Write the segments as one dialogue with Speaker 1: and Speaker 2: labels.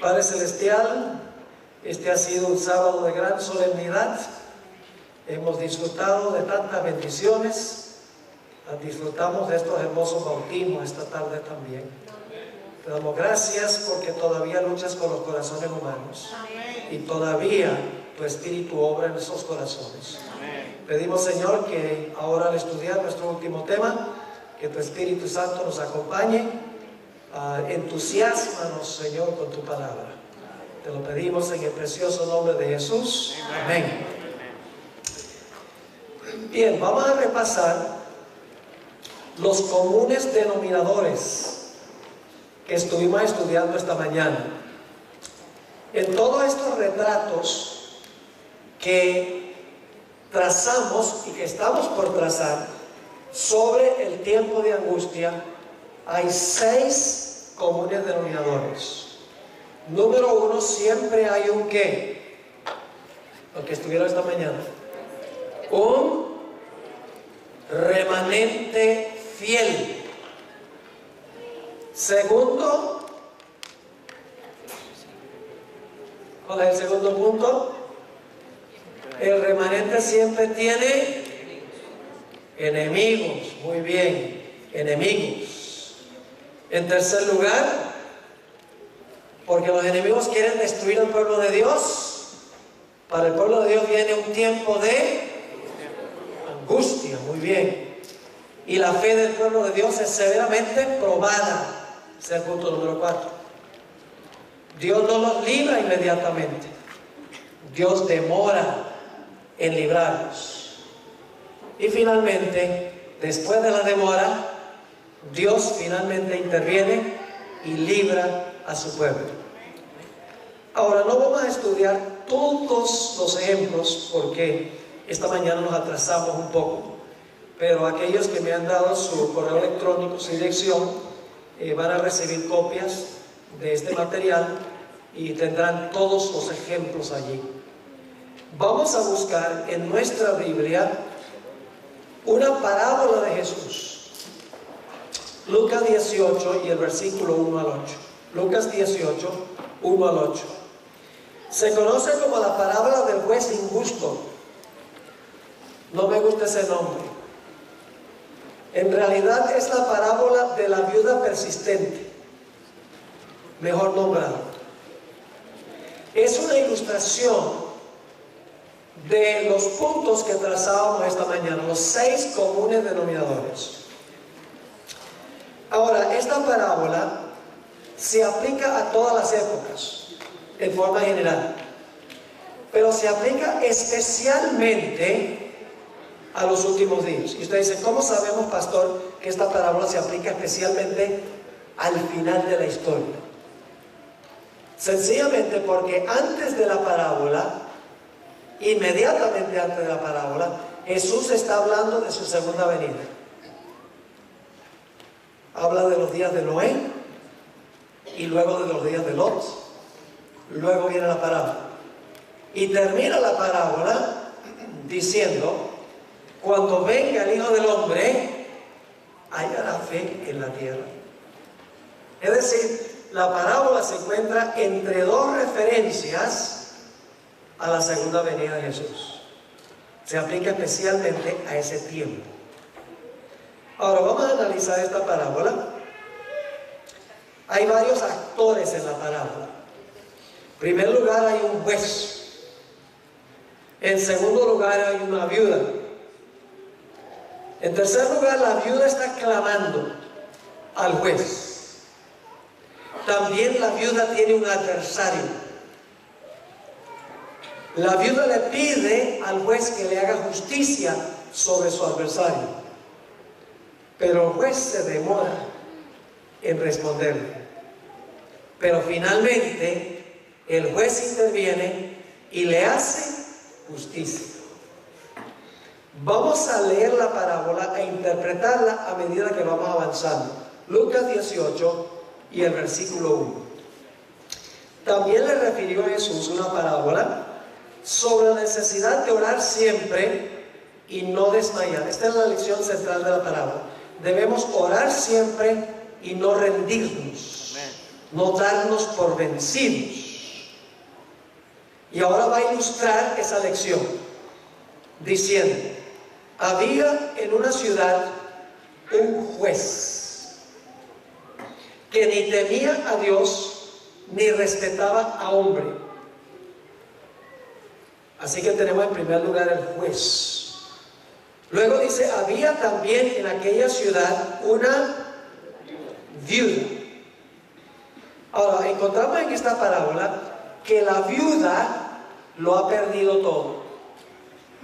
Speaker 1: Padre Celestial, este ha sido un sábado de gran solemnidad. Hemos disfrutado de tantas bendiciones. Disfrutamos de estos hermosos bautismos esta tarde también. Te damos gracias porque todavía luchas con los corazones humanos. Y todavía tu Espíritu obra en esos corazones. Pedimos, Señor, que ahora al estudiar nuestro último tema, que tu Espíritu Santo nos acompañe. Entusiásmanos, Señor, con tu palabra. Te lo pedimos en el precioso nombre de Jesús. Amén. Bien, vamos a repasar los comunes denominadores que estuvimos estudiando esta mañana. En todos estos retratos que trazamos y que estamos por trazar sobre el tiempo de angustia, hay 6 comunes denominadores. Número 1, siempre hay un ¿qué? Lo que estuvieron esta mañana. Un remanente fiel. Segundo, ¿cuál es el segundo punto? El remanente siempre tiene enemigos. Muy bien, enemigos. En tercer lugar, porque los enemigos quieren destruir al pueblo de Dios. Para el pueblo de Dios viene un tiempo de angustia. Muy bien. Y la fe del pueblo de Dios es severamente probada. Ese es el punto número 4. Dios no los libra inmediatamente. Dios demora en librarlos. Y finalmente, después de la demora, Dios finalmente interviene y libra a su pueblo. Ahora no vamos a estudiar todos los ejemplos porque esta mañana nos atrasamos un poco, pero aquellos que me han dado su correo electrónico, su dirección, van a recibir copias de este material y tendrán todos los ejemplos allí. Vamos a buscar en nuestra Biblia una parábola de Jesús. Lucas 18 y el versículo 1 al 8. Lucas 18, 1 al 8. Se conoce como la parábola del juez injusto. No me gusta ese nombre. En realidad es la parábola de la viuda persistente, mejor nombrada. Es una ilustración de los puntos que trazábamos esta mañana, los 6 comunes denominadores. Ahora, esta parábola se aplica a todas las épocas, en forma general, pero se aplica especialmente a los últimos días. Y usted dice, ¿cómo sabemos, pastor, que esta parábola se aplica especialmente al final de la historia? Sencillamente porque antes de la parábola, inmediatamente antes de la parábola, Jesús está hablando de su segunda venida. Habla de los días de Noé y luego de los días de Lot. Luego viene la parábola y termina la parábola diciendo: cuando venga el Hijo del Hombre, hallará fe en la tierra. Es decir, la parábola se encuentra entre 2 referencias a la segunda venida de Jesús. Se aplica especialmente a ese tiempo. Ahora vamos a analizar esta parábola. Hay varios actores en la parábola. En primer lugar hay un juez. En segundo lugar hay una viuda. En tercer lugar, la viuda está clamando al juez. También la viuda tiene un adversario. La viuda le pide al juez que le haga justicia sobre su adversario, pero el juez se demora en responderle. Pero finalmente el juez interviene y le hace justicia. Vamos a leer la parábola e interpretarla a medida que vamos avanzando. Lucas 18 y el versículo 1. También le refirió a Jesús una parábola sobre la necesidad de orar siempre y no desmayar. Esta es la lección central de la parábola. Debemos orar siempre y no rendirnos. no darnos por vencidos. Y ahora va a ilustrar esa lección diciendo: había en una ciudad un juez que ni temía a Dios ni respetaba a hombre. Así que tenemos en primer lugar el juez. Luego dice: había también en aquella ciudad una viuda. Ahora, encontramos en esta parábola que la viuda lo ha perdido todo.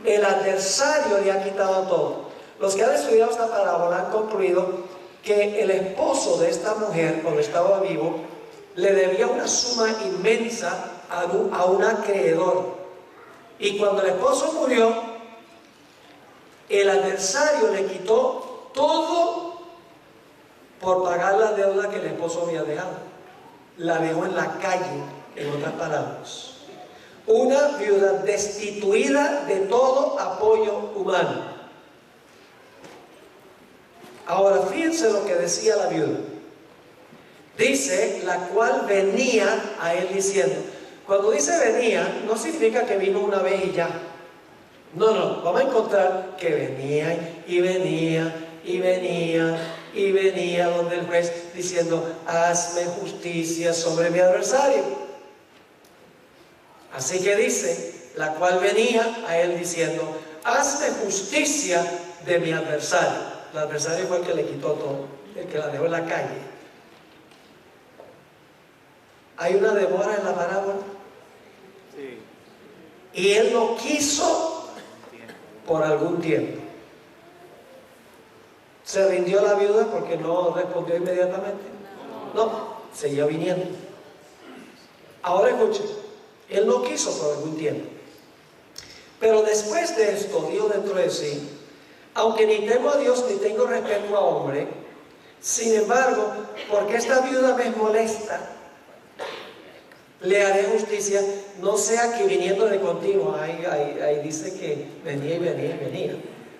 Speaker 1: El adversario le ha quitado todo. Los que han estudiado esta parábola han concluido que el esposo de esta mujer, cuando estaba vivo, le debía una suma inmensa a un acreedor. Y cuando el esposo murió, el adversario le quitó todo por pagar la deuda que el esposo había dejado. La dejó en la calle, en otras palabras. Una viuda destituida de todo apoyo humano. Ahora fíjense lo que decía la viuda. Dice: la cual venía a él diciendo. Cuando dice venía, no significa que vino una vez y ya. No, vamos a encontrar que venía y venía y venía y venía donde el juez diciendo: hazme justicia sobre mi adversario. Así que dice: la cual venía a él diciendo: hazme justicia de mi adversario. El adversario fue el que le quitó todo, el que la dejó en la calle. ¿Hay una demora en la parábola? Sí. Y él no quiso por algún tiempo. ¿Se rindió la viuda porque no respondió inmediatamente? No, seguía viniendo. Ahora escuchen, él no quiso por algún tiempo. Pero después de esto, dijo dentro de sí: aunque ni temo a Dios ni tengo respeto a hombre, sin embargo, porque esta viuda me molesta, le haré justicia, no sea que viniendo de continuo, ahí dice que venía y venía y venía,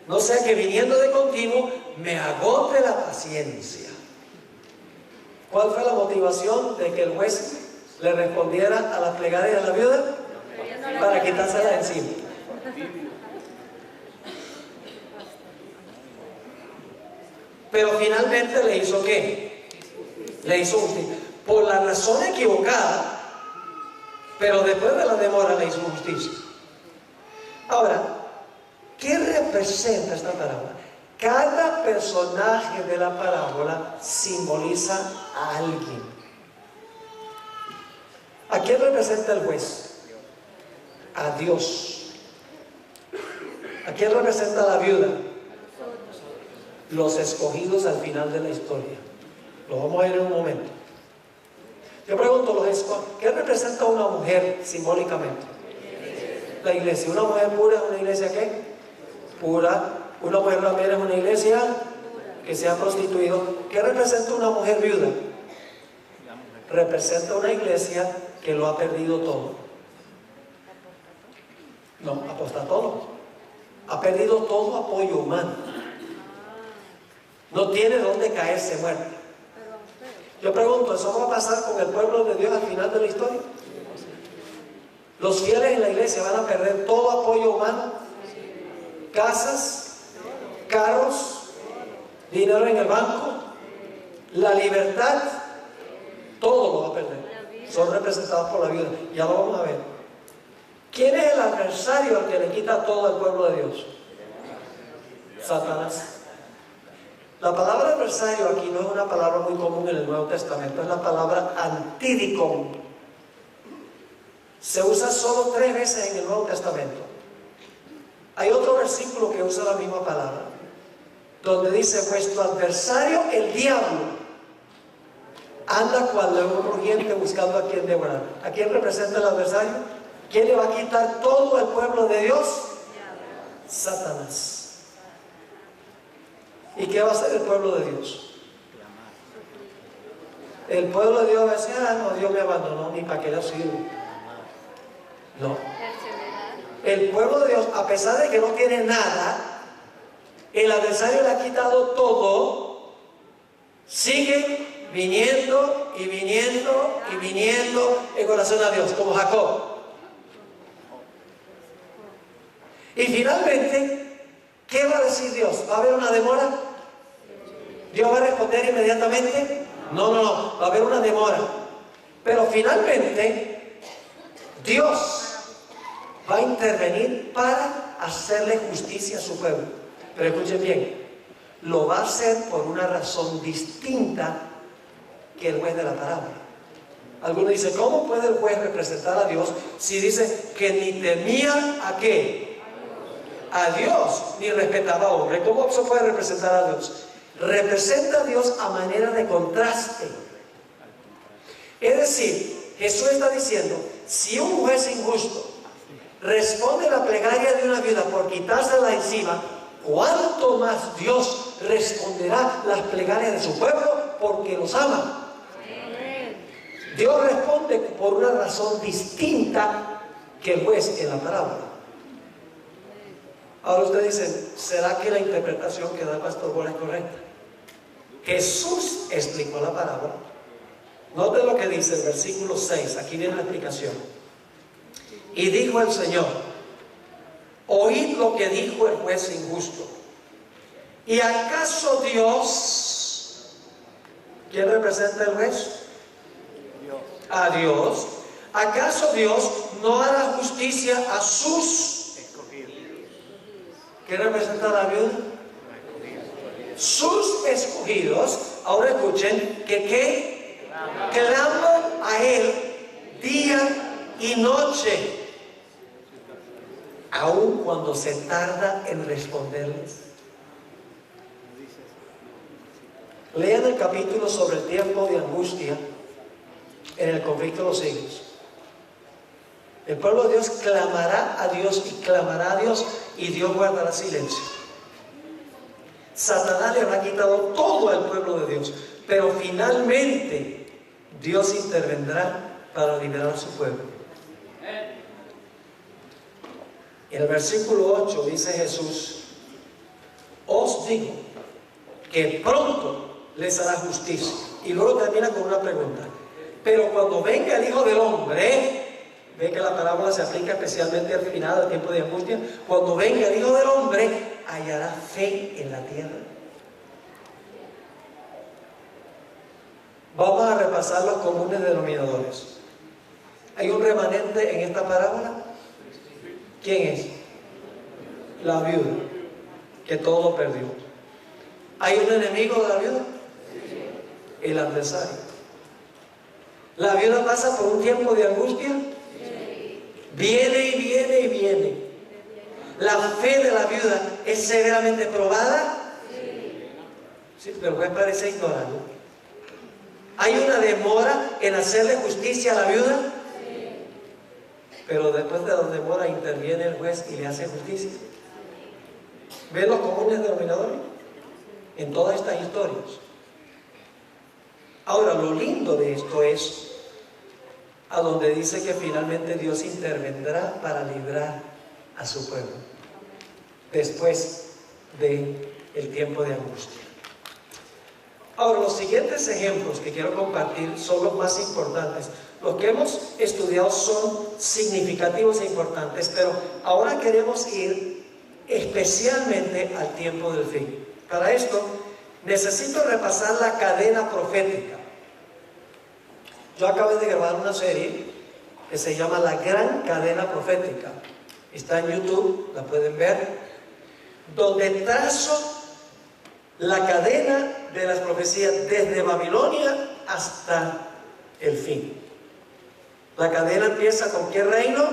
Speaker 1: no sea que viniendo de continuo me agote la paciencia. ¿Cuál fue la motivación de que el juez le respondiera a la plegaria de la viuda? Para quitársela de encima. Pero finalmente le hizo ¿qué? Le hizo justicia. Por la razón equivocada, pero después de la demora le hizo justicia. Ahora, ¿qué representa esta parábola? Cada personaje de la parábola simboliza a alguien. ¿A quién representa el juez? A Dios. ¿A quién representa la viuda? Los escogidos al final de la historia. Lo vamos a ver en un momento. Yo pregunto, ¿qué representa una mujer simbólicamente? La iglesia. ¿Una mujer pura es una iglesia qué? Pura. ¿Una mujer ramera es una iglesia que se ha prostituido? ¿Qué representa una mujer viuda? Representa una iglesia que lo ha perdido todo. No, aposta todo. Ha perdido todo apoyo humano. No tiene dónde caerse muerta. Yo pregunto, ¿eso va a pasar con el pueblo de Dios al final de la historia? Los fieles en la iglesia van a perder todo apoyo humano, casas, carros, dinero en el banco, la libertad, todo lo va a perder. Son representados por la viuda. Ya lo vamos a ver. ¿Quién es el adversario al que le quita todo al pueblo de Dios? Satanás. La palabra adversario aquí no es una palabra muy común en el Nuevo Testamento, es la palabra antidicón. Se usa solo 3 veces en el Nuevo Testamento. Hay otro versículo que usa la misma palabra, donde dice: vuestro adversario, el diablo, anda cual león rugiente buscando a quien devorar. ¿A quién representa el adversario? ¿Quién le va a quitar todo al pueblo de Dios? Satanás. ¿Y qué va a hacer el pueblo de Dios? El pueblo de Dios va a decir: no, Dios me abandonó, ni para qué le sirvo. No. El pueblo de Dios, a pesar de que no tiene nada, el adversario le ha quitado todo, sigue viniendo y viniendo y viniendo en oración a Dios, como Jacob. Y finalmente, ¿qué va a decir Dios? ¿Va a haber una demora? ¿Dios va a responder inmediatamente? No, va a haber una demora. Pero finalmente, Dios va a intervenir para hacerle justicia a su pueblo. Pero escuchen bien, lo va a hacer por una razón distinta que el juez de la parábola. Algunos dicen, ¿cómo puede el juez representar a Dios si dice que ni temía a qué? A Dios, ni respetaba a hombre? ¿Cómo se puede representar a Dios? Representa a Dios a manera de contraste. Es decir, Jesús está diciendo, si un juez injusto responde la plegaria de una viuda por quitársela encima, ¿cuánto más Dios responderá las plegarias de su pueblo porque los ama? Dios responde por una razón distinta que el juez en la parábola. Ahora ustedes dicen, ¿será que la interpretación que da el pastor Bola es correcta? Jesús explicó la parábola. Noten lo que dice el versículo 6, aquí viene la explicación. Y dijo el Señor, oíd lo que dijo el juez injusto. ¿Y acaso Dios, quién representa el juez? Dios. A Dios. ¿Acaso Dios no hará justicia a sus escogidos? ¿Quién representa a la viuda? Sus escogidos. Ahora escuchen, que claman a Él día y noche, aun cuando se tarda en responderles. Lean el capítulo sobre el tiempo de angustia en el conflicto de los siglos. El pueblo de Dios clamará a Dios y clamará a Dios, y Dios guardará silencio. Satanás le habrá quitado todo al pueblo de Dios, pero finalmente Dios intervendrá para liberar a su pueblo. En el versículo 8 dice Jesús, os digo que pronto les hará justicia. Y luego termina con una pregunta. Pero cuando venga el Hijo del Hombre, ve que la parábola se aplica especialmente al final del tiempo de angustia. Cuando venga el Hijo del Hombre, hallará fe en la tierra. Vamos a repasar los comunes denominadores. ¿Hay un remanente en esta parábola? ¿Quién es? La viuda, que todo perdió. ¿Hay un enemigo de la viuda? El adversario. ¿La viuda pasa por un tiempo de angustia? Viene y viene y viene. ¿La fe de la viuda es severamente probada? Sí, pero el juez parece ignorarlo. ¿Hay una demora en hacerle justicia a la viuda? Pero después de la demora interviene el juez y le hace justicia. ¿Ven los comunes denominadores en todas estas historias? Ahora, lo lindo de esto es a donde dice que finalmente Dios intervendrá para librar a su pueblo después del tiempo de angustia. Ahora, los siguientes ejemplos que quiero compartir son los más importantes. Los que hemos estudiado son significativos e importantes, pero ahora queremos ir especialmente al tiempo del fin. Para esto, necesito repasar la cadena profética. Yo acabo de grabar una serie que se llama La Gran Cadena Profética. Está en YouTube, la pueden ver, donde trazo la cadena de las profecías desde Babilonia hasta el fin. La cadena empieza con ¿qué reino?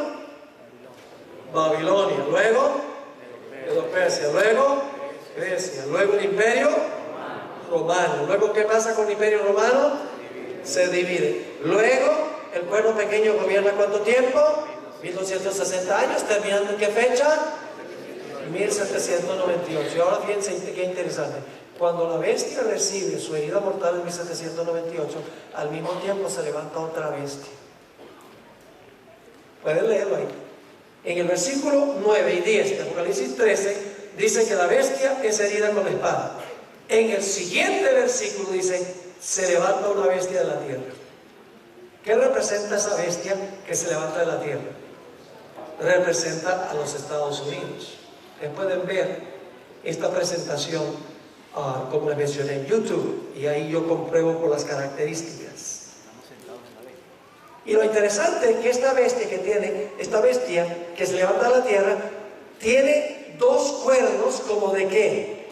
Speaker 1: Babilonia, luego Persia, luego Grecia, luego el imperio romano. Luego, ¿qué pasa con el imperio romano? Se divide. Luego, el pueblo pequeño gobierna ¿cuánto tiempo? 1260 años, terminando ¿en qué fecha? 1798. Y ahora fíjense qué interesante. Cuando la bestia recibe su herida mortal en 1798, al mismo tiempo se levanta otra bestia. Pueden leerlo ahí. En el versículo 9 y 10 de Apocalipsis 13 dice que la bestia es herida con la espada. En el siguiente versículo dice se levanta una bestia de la tierra. ¿Qué representa esa bestia que se levanta de la tierra? Representa a los Estados Unidos. Ustedes pueden ver esta presentación, como les mencioné, en YouTube, y ahí yo compruebo por las características. Y lo interesante es que esta bestia que se levanta de la tierra, tiene dos cuernos como de ¿qué?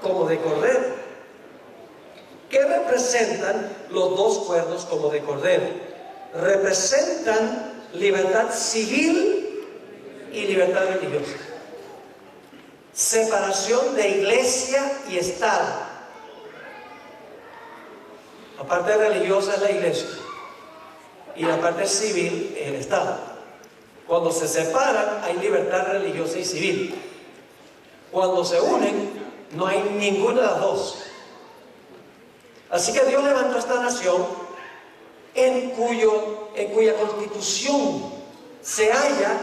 Speaker 1: Como de cordero. ¿Qué representan los dos cuernos como de cordero? Representan libertad civil y libertad religiosa. Separación de iglesia y Estado. La parte religiosa es la iglesia y la parte civil es el Estado. Cuando se separan hay libertad religiosa y civil. Cuando se unen no hay ninguna de las dos. Así que Dios levantó esta nación en cuya constitución se halla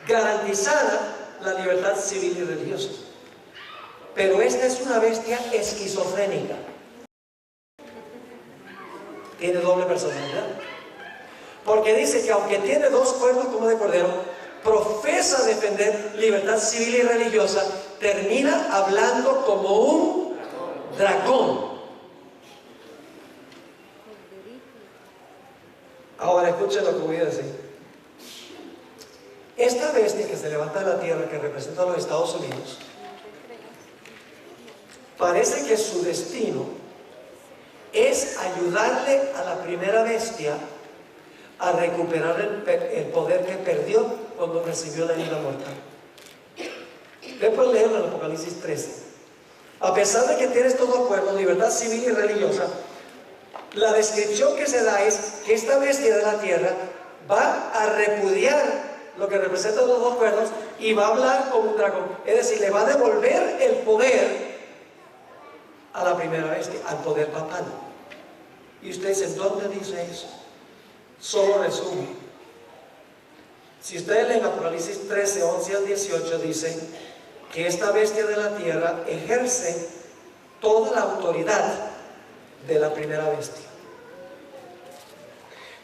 Speaker 1: garantizada la libertad civil y religiosa. Pero esta es una bestia esquizofrénica. Tiene doble personalidad. Porque dice que aunque tiene dos cuernos como de cordero, profesa defender libertad civil y religiosa, termina hablando como un dragón. Ahora escuchen lo que voy a decir. Esta bestia que se levanta de la tierra, que representa a los Estados Unidos, parece que su destino es ayudarle a la primera bestia a recuperar el poder que perdió cuando recibió la herida mortal. Después leerlo en Apocalipsis 13. A pesar de que tiene estos dos cuernos, libertad civil y religiosa, la descripción que se da es que esta bestia de la tierra va a repudiar lo que representa los dos cuernos y va a hablar como un dragón. Es decir, le va a devolver el poder a la primera bestia, al poder papal. Y ustedes dicen, ¿dónde dice eso? Solo resume. Si ustedes leen Apocalipsis 13, 11 al 18, dicen que esta bestia de la tierra ejerce toda la autoridad de la primera bestia.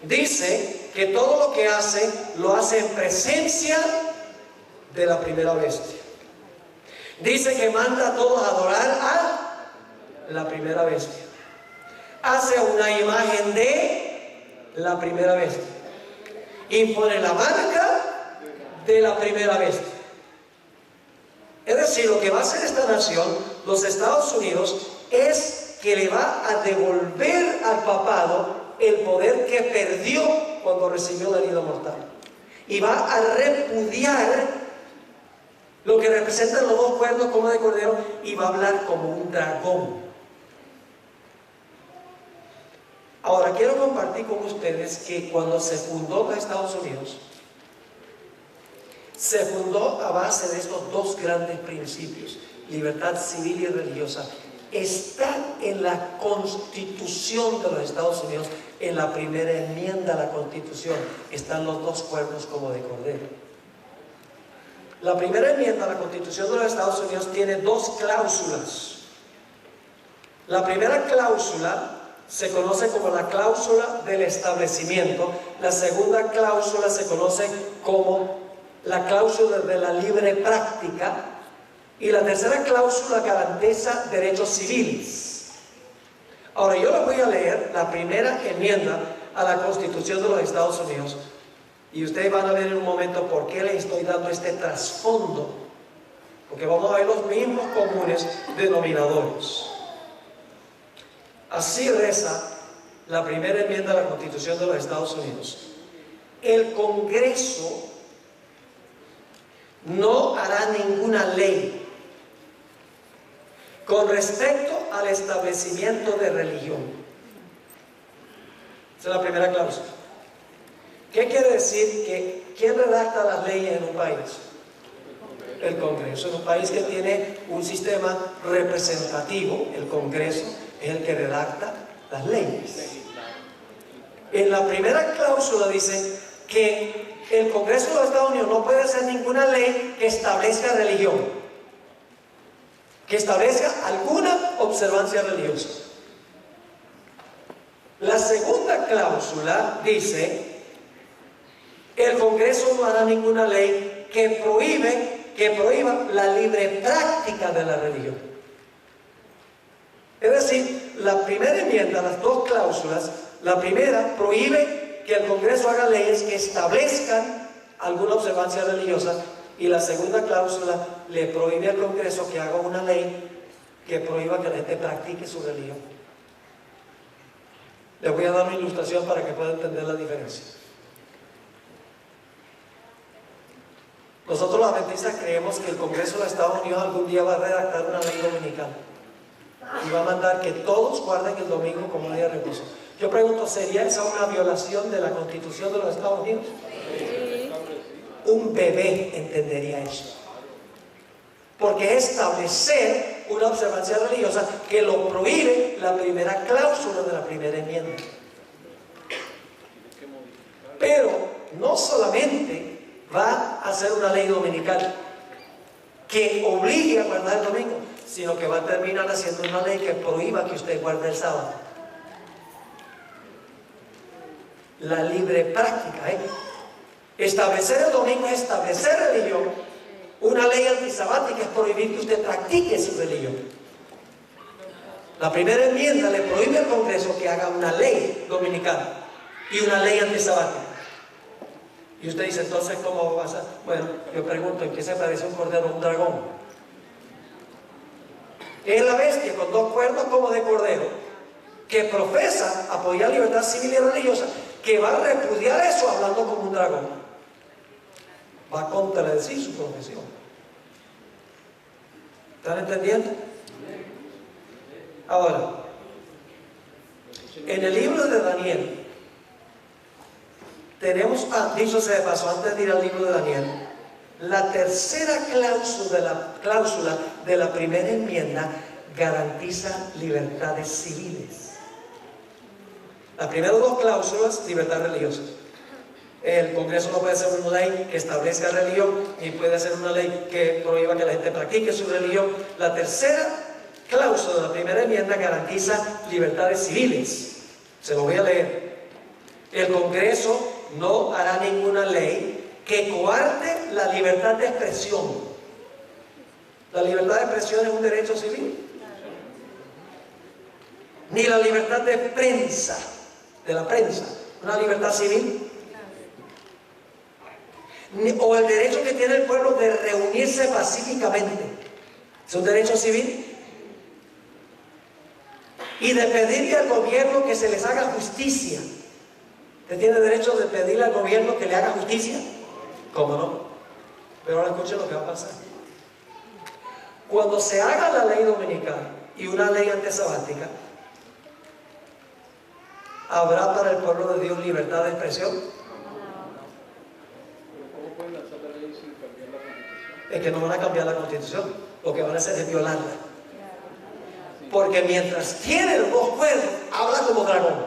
Speaker 1: Dice que todo lo que hace, lo hace en presencia de la primera bestia. Dice que manda a todos a adorar a la primera bestia. Hace una imagen de la primera bestia. Impone la marca de la primera bestia. Es decir, lo que va a hacer esta nación, los Estados Unidos, es que le va a devolver al papado el poder que perdió cuando recibió la herida mortal. Y va a repudiar lo que representan los dos cuernos como de cordero y va a hablar como un dragón. Ahora quiero compartir con ustedes que cuando se fundó los Estados Unidos, se fundó a base de estos dos grandes principios: libertad civil y religiosa. Está en la Constitución de los Estados Unidos, en la primera enmienda a la Constitución, están los dos cuernos como de cordero. La primera enmienda a la Constitución de los Estados Unidos tiene dos cláusulas. La primera cláusula se conoce como la cláusula del establecimiento. La segunda cláusula se conoce como la cláusula de la libre práctica. Y la tercera cláusula garantiza derechos civiles. Ahora yo les voy a leer la primera enmienda a la Constitución de los Estados Unidos. Y ustedes van a ver en un momento por qué les estoy dando este trasfondo. Porque vamos a ver los mismos comunes denominadores. Así reza la primera enmienda a la Constitución de los Estados Unidos. El Congreso no hará ninguna ley con respecto al establecimiento de religión. Esa es la primera cláusula. ¿Qué quiere decir? Que ¿quién redacta las leyes en un país? El Congreso. En un país que tiene un sistema representativo, el Congreso es el que redacta las leyes. En la primera cláusula dice que el Congreso de los Estados Unidos no puede hacer ninguna ley que establezca religión, que establezca alguna observancia religiosa. La segunda cláusula dice: el Congreso no hará ninguna ley que prohíba la libre práctica de la religión. Es decir, la primera enmienda, las dos cláusulas, la primera prohíbe que el Congreso haga leyes que establezcan alguna observancia religiosa, y la segunda cláusula le prohíbe al Congreso que haga una ley que prohíba que la gente practique su religión. Les voy a dar una ilustración para que puedan entender la diferencia. Nosotros los adventistas creemos que el Congreso de los Estados Unidos algún día va a redactar una ley dominical y va a mandar que todos guarden el domingo como día de reposo. Yo pregunto, ¿sería esa una violación de la Constitución de los Estados Unidos? Sí. Un bebé entendería eso. Porque es establecer una observancia religiosa que lo prohíbe la primera cláusula de la primera enmienda. Pero no solamente va a ser una ley dominical que obligue a guardar el domingo, sino que va a terminar haciendo una ley que prohíba que usted guarde el sábado. La libre práctica, establecer el domingo es establecer religión. Una ley antisabática es prohibir que usted practique su religión. La primera enmienda le prohíbe al Congreso que haga una ley dominical y una ley antisabática. Y usted dice, entonces, ¿cómo va a ser? Bueno, yo pregunto, ¿en qué se parece un cordero a un dragón? Es la bestia con dos cuernos como de cordero, que profesa apoyar libertad civil y religiosa, que va a repudiar eso hablando como un dragón. Va a contradecir su profesión. ¿Están entendiendo? Ahora, en el libro de Daniel tenemos, dicho sea de paso, antes de ir al libro de Daniel, la tercera cláusula de la primera enmienda garantiza libertades civiles. Las primeras dos cláusulas, libertad religiosa. El Congreso no puede hacer una ley que establezca religión, ni puede hacer una ley que prohíba que la gente practique su religión. La tercera cláusula de la primera enmienda garantiza libertades civiles. Se lo voy a leer. El Congreso no hará ninguna ley que coarte la libertad de expresión. La libertad de expresión es un derecho civil. Ni la libertad de prensa, de la prensa, una libertad civil. O el derecho que tiene el pueblo de reunirse pacíficamente, es un derecho civil. Y de pedirle al gobierno que se les haga justicia. ¿Usted tiene derecho de pedirle al gobierno que le haga justicia? ¿Cómo no? Pero ahora escuchen lo que va a pasar. Cuando se haga la ley dominical y una ley antisabática, ¿habrá para el pueblo de Dios libertad de expresión? Es que no van a cambiar la Constitución, lo que van a hacer es violarla. Porque mientras tiene los dos cuernos, habla como dragón.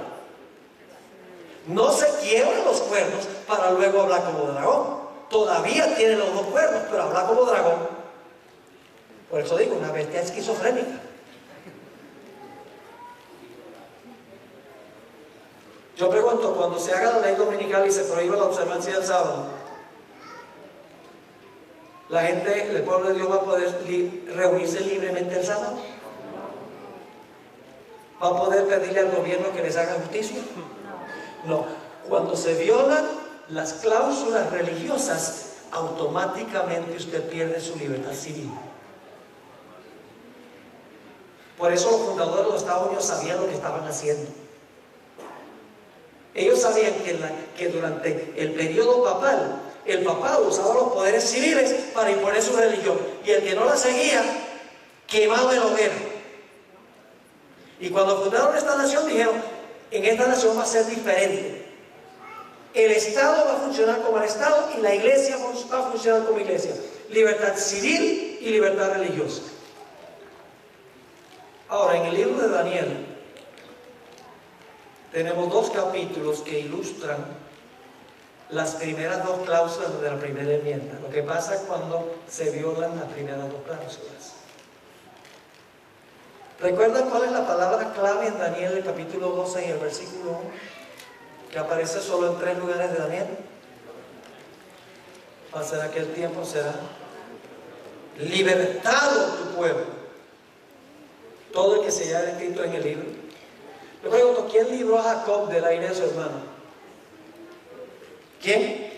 Speaker 1: No se quiebran los cuernos para luego hablar como dragón. Todavía tiene los dos cuernos, pero habla como dragón. Por eso digo, una bestia esquizofrénica. Yo pregunto, cuando se haga la ley dominical y se prohíba la observancia del sábado, ¿la gente, el pueblo de Dios va a poder reunirse libremente el sábado? ¿Va a poder pedirle al gobierno que les haga justicia? No. Cuando se violan las cláusulas religiosas, automáticamente usted pierde su libertad civil. Por eso los fundadores de los Estados Unidos sabían lo que estaban haciendo. Ellos sabían que durante el periodo papal, el papado usaba los poderes civiles para imponer su religión, y el que no la seguía, quemado en la hoguera. Y cuando fundaron esta nación dijeron, en esta nación va a ser diferente. El Estado va a funcionar como el Estado y la Iglesia va a funcionar como Iglesia. Libertad civil y libertad religiosa. Ahora, en el libro de Daniel tenemos dos capítulos que ilustran las primeras dos cláusulas de la primera enmienda. Lo que pasa cuando se violan las primeras dos cláusulas. ¿Recuerdan cuál es la palabra clave en Daniel, el capítulo 12 y el versículo 1? Que aparece solo en 3 lugares de Daniel. Pasará aquel tiempo, será libertado tu pueblo, todo el que se haya escrito en el libro. Yo pregunto, ¿quién libró a Jacob de la ira de su hermano? ¿Quién?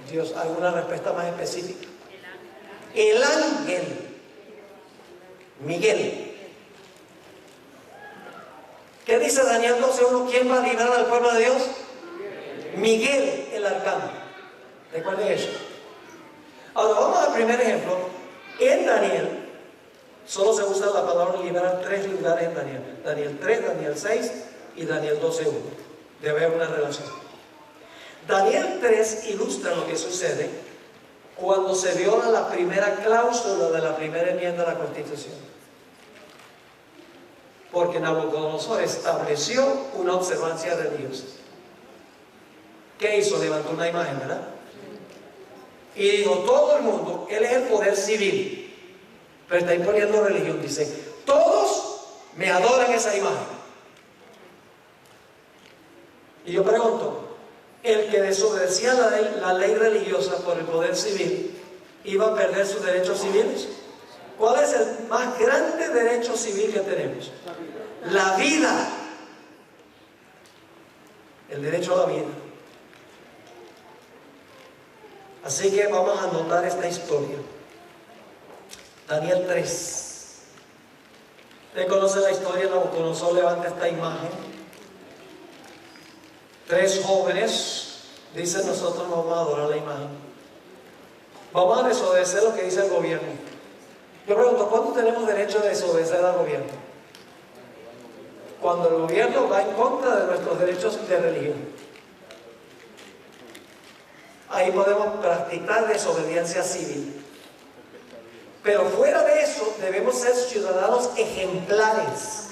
Speaker 1: Dios. ¿Alguna respuesta más específica? El ángel Miguel. ¿Qué dice Daniel 12:1? ¿Quién va a librar al pueblo de Dios? Miguel, el arcángel. Recuerden eso. Ahora vamos al primer ejemplo. En Daniel solo se usa la palabra liberar 3 lugares en Daniel. Daniel 3, Daniel 6 y Daniel 12:1. Debe haber una relación. Daniel 3 ilustra lo que sucede cuando se viola la primera cláusula de la primera enmienda de la Constitución. Porque Nabucodonosor estableció una observancia religiosa. ¿Qué hizo? Levantó una imagen, ¿verdad? Y dijo, todo el mundo, él es el poder civil, pero está imponiendo religión. Dice, todos me adoran esa imagen. Y yo pregunto, el que desobedecía la ley religiosa por el poder civil, ¿iba a perder sus derechos civiles? ¿Cuál es el más grande derecho civil que tenemos? La vida. El derecho a la vida. Así que vamos a anotar esta historia. Daniel 3. Usted conoce la historia. Nabucodonosor levanta esta imagen. 3 jóvenes dicen, nosotros no vamos a adorar la imagen. Vamos a desobedecer lo que dice el gobierno. Yo pregunto, ¿cuándo tenemos derecho a desobedecer al gobierno? Cuando el gobierno va en contra de nuestros derechos de religión. Ahí podemos practicar desobediencia civil. Pero fuera de eso, debemos ser ciudadanos ejemplares,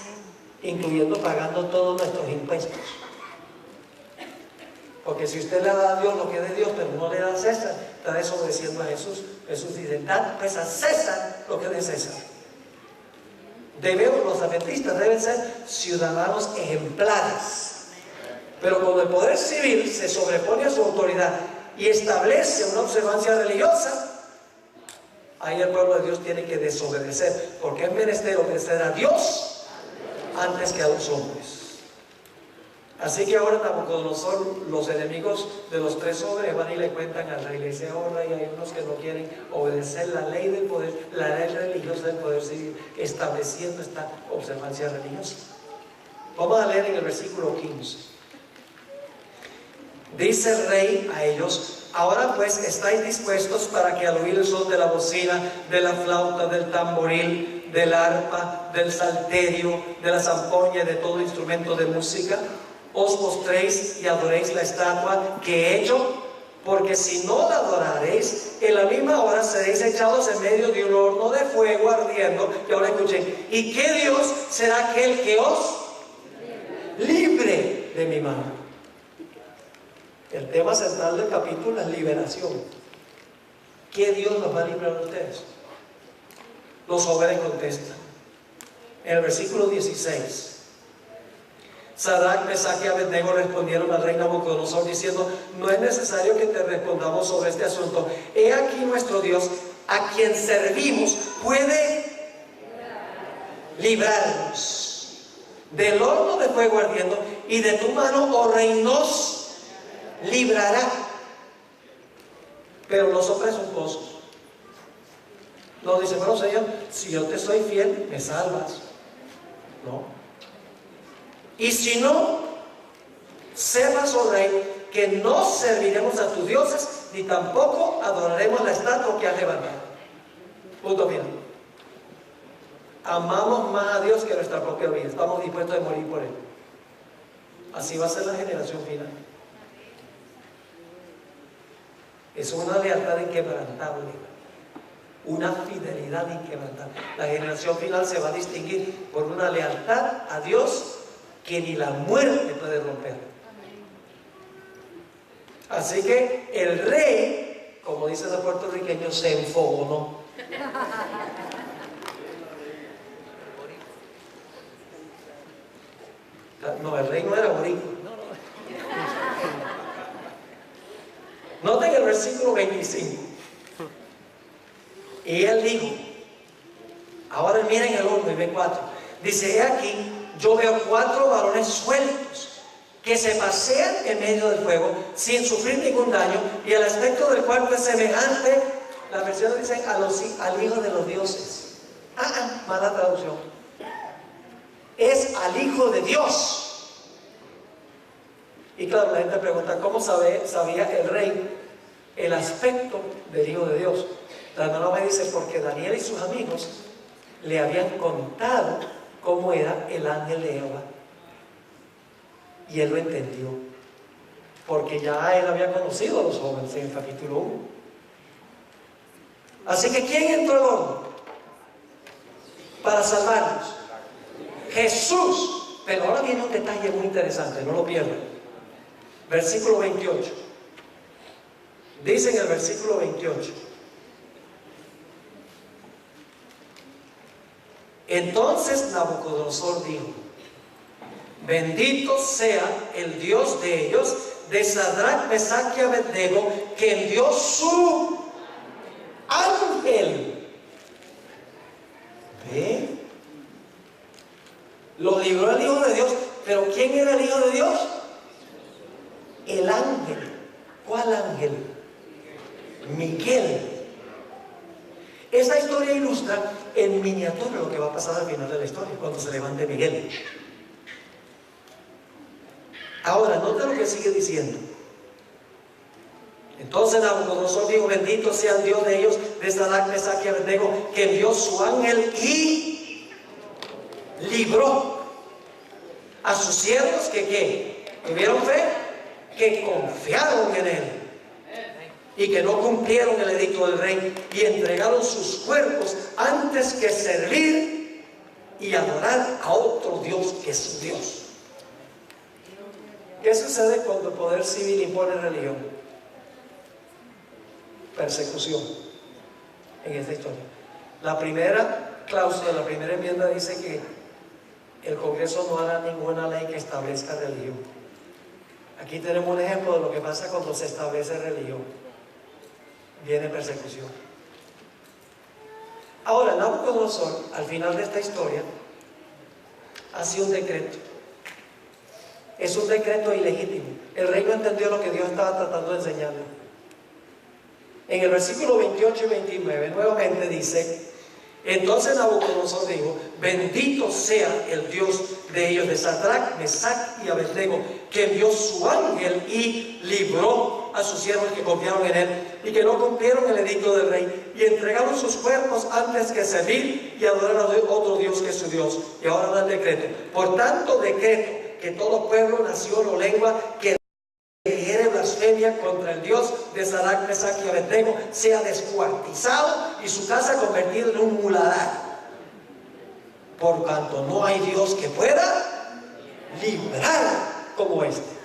Speaker 1: incluyendo pagando todos nuestros impuestos. Porque si usted le da a Dios lo que es de Dios, pero no le da a César, está desobedeciendo a Jesús. Jesús dice, dad pues a César lo que es de César. Los adventistas deben ser ciudadanos ejemplares. Pero cuando el poder civil se sobrepone a su autoridad y establece una observancia religiosa, ahí el pueblo de Dios tiene que desobedecer, porque es menester obedecer a Dios antes que a los hombres. Así que ahora Nabucodonosor, los enemigos de los 3 hombres van y le cuentan al rey, le dice, oh rey, hay unos que no quieren obedecer la ley del poder, la ley religiosa del poder civil, estableciendo esta observancia religiosa. Vamos a leer en el versículo 15. Dice el rey a ellos, ahora pues estáis dispuestos para que al oír el son de la bocina, de la flauta, del tamboril, del arpa, del salterio, de la zampoña y de todo instrumento de música, os postréis y adoréis la estatua que he hecho, porque si no la adoraréis, en la misma hora seréis echados en medio de un horno de fuego ardiendo. Y ahora escuchen, ¿y qué Dios será aquel que os libre de mi mano? El tema central del capítulo es liberación. ¿Qué Dios nos va a librar a ustedes? Los jóvenes contestan. En el versículo 16, Sadrach, Mesach y Abednego respondieron al rey Nabucodonosor diciendo, no es necesario que te respondamos sobre este asunto. He aquí nuestro Dios, a quien servimos, puede librarnos del horno de fuego ardiendo, y de tu mano, oh rey, nos librará. Pero no son presuntuosos. No dice, bueno Señor, si yo te soy fiel, me salvas. No. Y si no, sepas, oh rey, que no serviremos a tus dioses, ni tampoco adoraremos la estatua que has levantado. Punto final. Amamos más a Dios que nuestra propia vida. Estamos dispuestos a morir por Él. Así va a ser la generación final. Es una lealtad inquebrantable, una fidelidad inquebrantable. La generación final se va a distinguir por una lealtad a Dios que ni la muerte puede romper. Así que el rey, como dicen los puertorriqueños, se enfogonó. No, el rey no era boricua. Noten el versículo 25. Y él dijo, ahora miren el 1 y ve 4. Dice, he aquí, yo veo 4 varones sueltos que se pasean en medio del fuego sin sufrir ningún daño, y el aspecto del cuerpo es semejante, las versiones dicen, al hijo de los dioses. Mala traducción. Es al hijo de Dios. Y claro, la gente pregunta, ¿cómo sabía el rey el aspecto del hijo de Dios? La hermana me dice, porque Daniel y sus amigos le habían contado cómo era el ángel de Jehová. Y él lo entendió, porque ya él había conocido a los jóvenes en el capítulo 1. Así que ¿quién entró al horno para salvarnos? Jesús. Pero ahora viene un detalle muy interesante, no lo pierdan. Versículo 28. Dice en el versículo 28: entonces Nabucodonosor dijo, bendito sea el Dios de ellos, de Sadrach, Mesach y Abednego, que envió su ángel. ¿Ve? Lo libró el hijo de Dios. Pero ¿quién era el hijo de Dios? El ángel. ¿Cuál ángel? Miguel. Esta historia ilustra en miniatura lo que va a pasar al final de la historia, cuando se levante Miguel. Ahora, nota lo que sigue diciendo. Entonces Nabucodonosor dijo, bendito sea el Dios de ellos, de Sadrach, Mesach y Abednego, que envió su ángel y libró a sus siervos que tuvieron fe, que confiaron en él y que no cumplieron el edicto del rey y entregaron sus cuerpos antes que servir y adorar a otro Dios que es su Dios. ¿Qué sucede cuando el poder civil impone religión? Persecución en esta historia. La primera cláusula, la primera enmienda dice que el Congreso no hará ninguna ley que establezca religión. Aquí tenemos un ejemplo de lo que pasa cuando se establece religión. Viene persecución. Ahora, Nabucodonosor, al final de esta historia, hace un decreto. Es un decreto ilegítimo. El rey no entendió lo que Dios estaba tratando de enseñarle. En el versículo 28 y 29 nuevamente dice, entonces Nabucodonosor dijo, bendito sea el Dios de ellos, de Sadrach, Mesach y Abednego, que envió su ángel y libró a sus siervos que confiaron en él y que no cumplieron el edicto del rey y entregaron sus cuerpos antes que servir y adorar a otro Dios que es su Dios. Y ahora da el decreto. Por tanto decreto que todo pueblo, nación o lengua que dijere blasfemia contra el Dios de Sadrach, Mesach y Abednego sea descuartizado y su casa convertida en un muladar, por cuanto no hay Dios que pueda librar como este.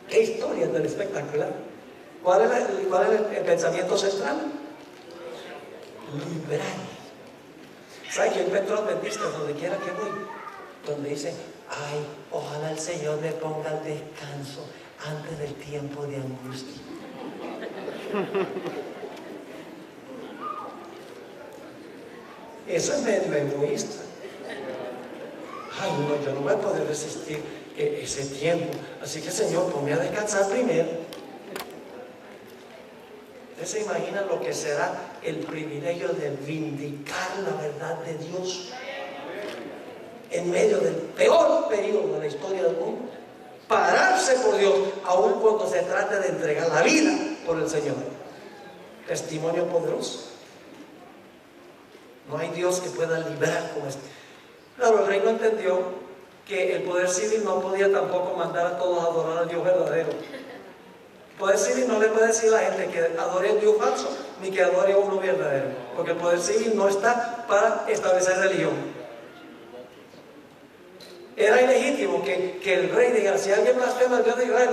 Speaker 1: Qué historia tan espectacular. ¿Cuál es el pensamiento central? Librar. ¿Sabe que encuentro adventistas donde quiera que voy? Donde dicen, ay, ojalá el Señor me ponga el descanso antes del tiempo de angustia. Eso es medio egoísta. Ay, no, yo no voy a poder resistir ese tiempo. Así que, Señor, ponme a descansar primero. ¿Ustedes se imaginan lo que será el privilegio de vindicar la verdad de Dios en medio del peor periodo de la historia del mundo? Pararse por Dios, aun cuando se trate de entregar la vida por el Señor. Testimonio poderoso. No hay Dios que pueda librar como este. Claro, el rey no entendió que el poder civil no podía tampoco mandar a todos a adorar al Dios verdadero. El poder civil no le puede decir a la gente que adore a un Dios falso, ni que adore a uno verdadero, porque el poder civil no está para establecer religión. Era ilegítimo que el rey diga, si alguien blasfema al Dios de Israel,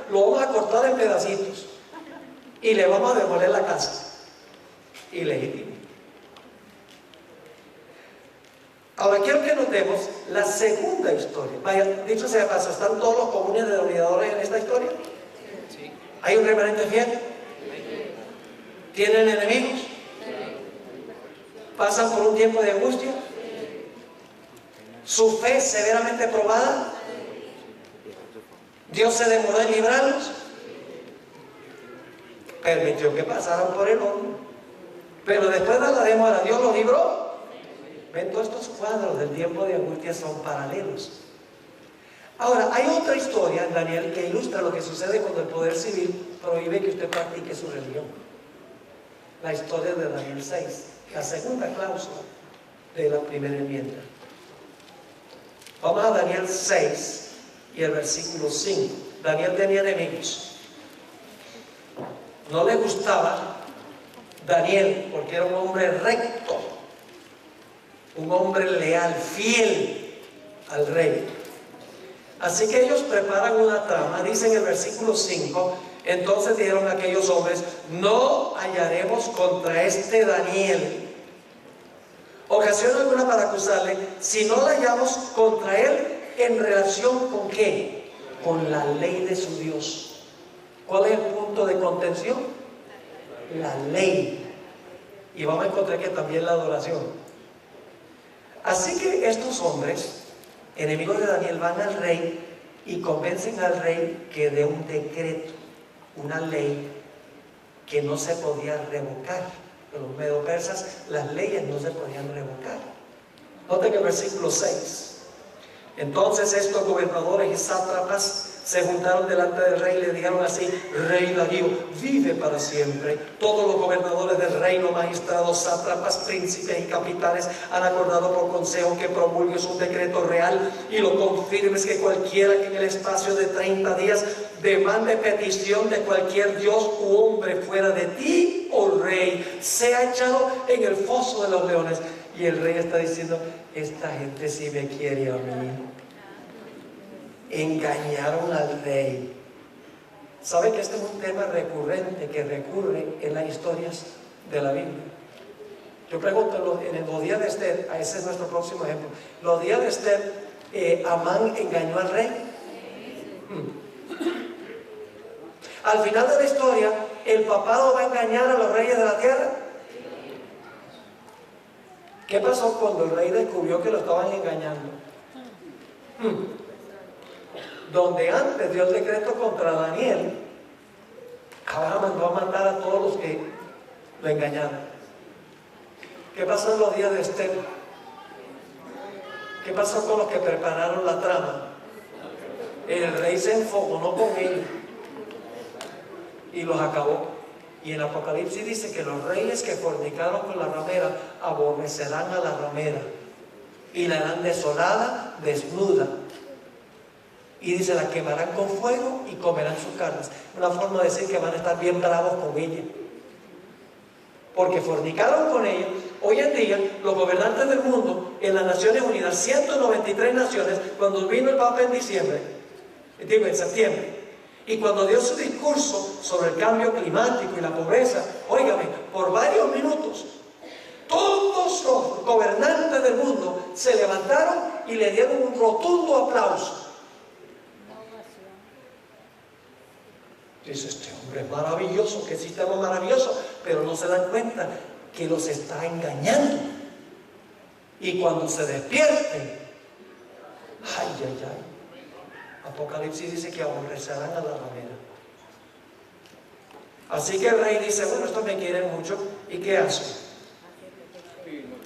Speaker 1: lo vamos a cortar en pedacitos y le vamos a demoler la casa. Ilegítimo. Ahora quiero que notemos la segunda historia. Vaya, dicho sea de paso, ¿están todos los comunes denominadores en esta historia?
Speaker 2: Sí.
Speaker 1: ¿Hay un remanente fiel? ¿Tienen enemigos? ¿Pasan por un tiempo de angustia? ¿Su fe severamente probada? ¿Dios se demoró en librarlos? Permitió que pasaran por el horno, pero después de la demora Dios los libró. Ven, todos estos cuadros del tiempo de angustia son paralelos. Ahora, hay otra historia en Daniel que ilustra lo que sucede cuando el poder civil prohíbe que usted practique su religión. La historia de Daniel 6, la segunda cláusula de la primera enmienda. Vamos a Daniel 6 y el versículo 5. Daniel tenía enemigos. No le gustaba Daniel porque era un hombre recto, un hombre leal, fiel al rey. Así que ellos preparan una trama. Dice en el versículo 5: entonces dijeron aquellos hombres: no hallaremos contra este Daniel ocasión alguna para acusarle, si no la hallamos contra él en relación con ¿qué? Con la ley de su Dios. ¿Cuál es el punto de contención? La ley. Y vamos a encontrar que también la adoración. Así que estos hombres, enemigos de Daniel, van al rey y convencen al rey que dé un decreto, una ley que no se podía revocar. En los medo-persas las leyes no se podían revocar. Note que el versículo 6: entonces estos gobernadores y sátrapas se juntaron delante del rey y le dijeron así: rey Darío, vive para siempre. Todos los gobernadores del reino, magistrados, sátrapas, príncipes y capitanes han acordado por consejo que promulgues un decreto real y lo confirmes, que cualquiera que en el espacio de 30 días demande petición de cualquier dios u hombre fuera de ti, oh rey, sea echado en el foso de los leones. Y el rey está diciendo: esta gente sí me quiere a mí. Engañaron al rey. ¿Sabe que este es un tema recurrente que recurre en las historias de la Biblia? Yo pregunto, en los días de Esther, ese es nuestro próximo ejemplo. Los días de Esther, Amán engañó al rey. Al final de la historia, ¿el papado va a engañar a los reyes de la tierra? ¿Qué pasó cuando el rey descubrió que lo estaban engañando? Donde antes dio el decreto contra Daniel, ahora mandó a matar a todos los que lo engañaron. ¿Qué pasó en los días de Esther? ¿Qué pasó con los que prepararon la trama? El rey se enfogonó con ellos y los acabó. Y en Apocalipsis dice que los reyes que fornicaron con la ramera aborrecerán a la ramera y la harán desolada, desnuda. Y dice: la quemarán con fuego y comerán sus carnes. Una forma de decir que van a estar bien bravos con ella, porque fornicaron con ella. Hoy en día los gobernantes del mundo, en las Naciones Unidas, 193 naciones, cuando vino el Papa en en septiembre, y cuando dio su discurso sobre el cambio climático y la pobreza, óigame, por varios minutos todos los gobernantes del mundo se levantaron y le dieron un rotundo aplauso. Dice: este hombre es maravilloso, qué sistema maravilloso, pero no se dan cuenta que los está engañando. Y cuando se despierten, ay, ay, ay, Apocalipsis dice que aborrecerán a la ramera. Así que el rey dice: bueno, estos me quieren mucho. ¿Y qué hace?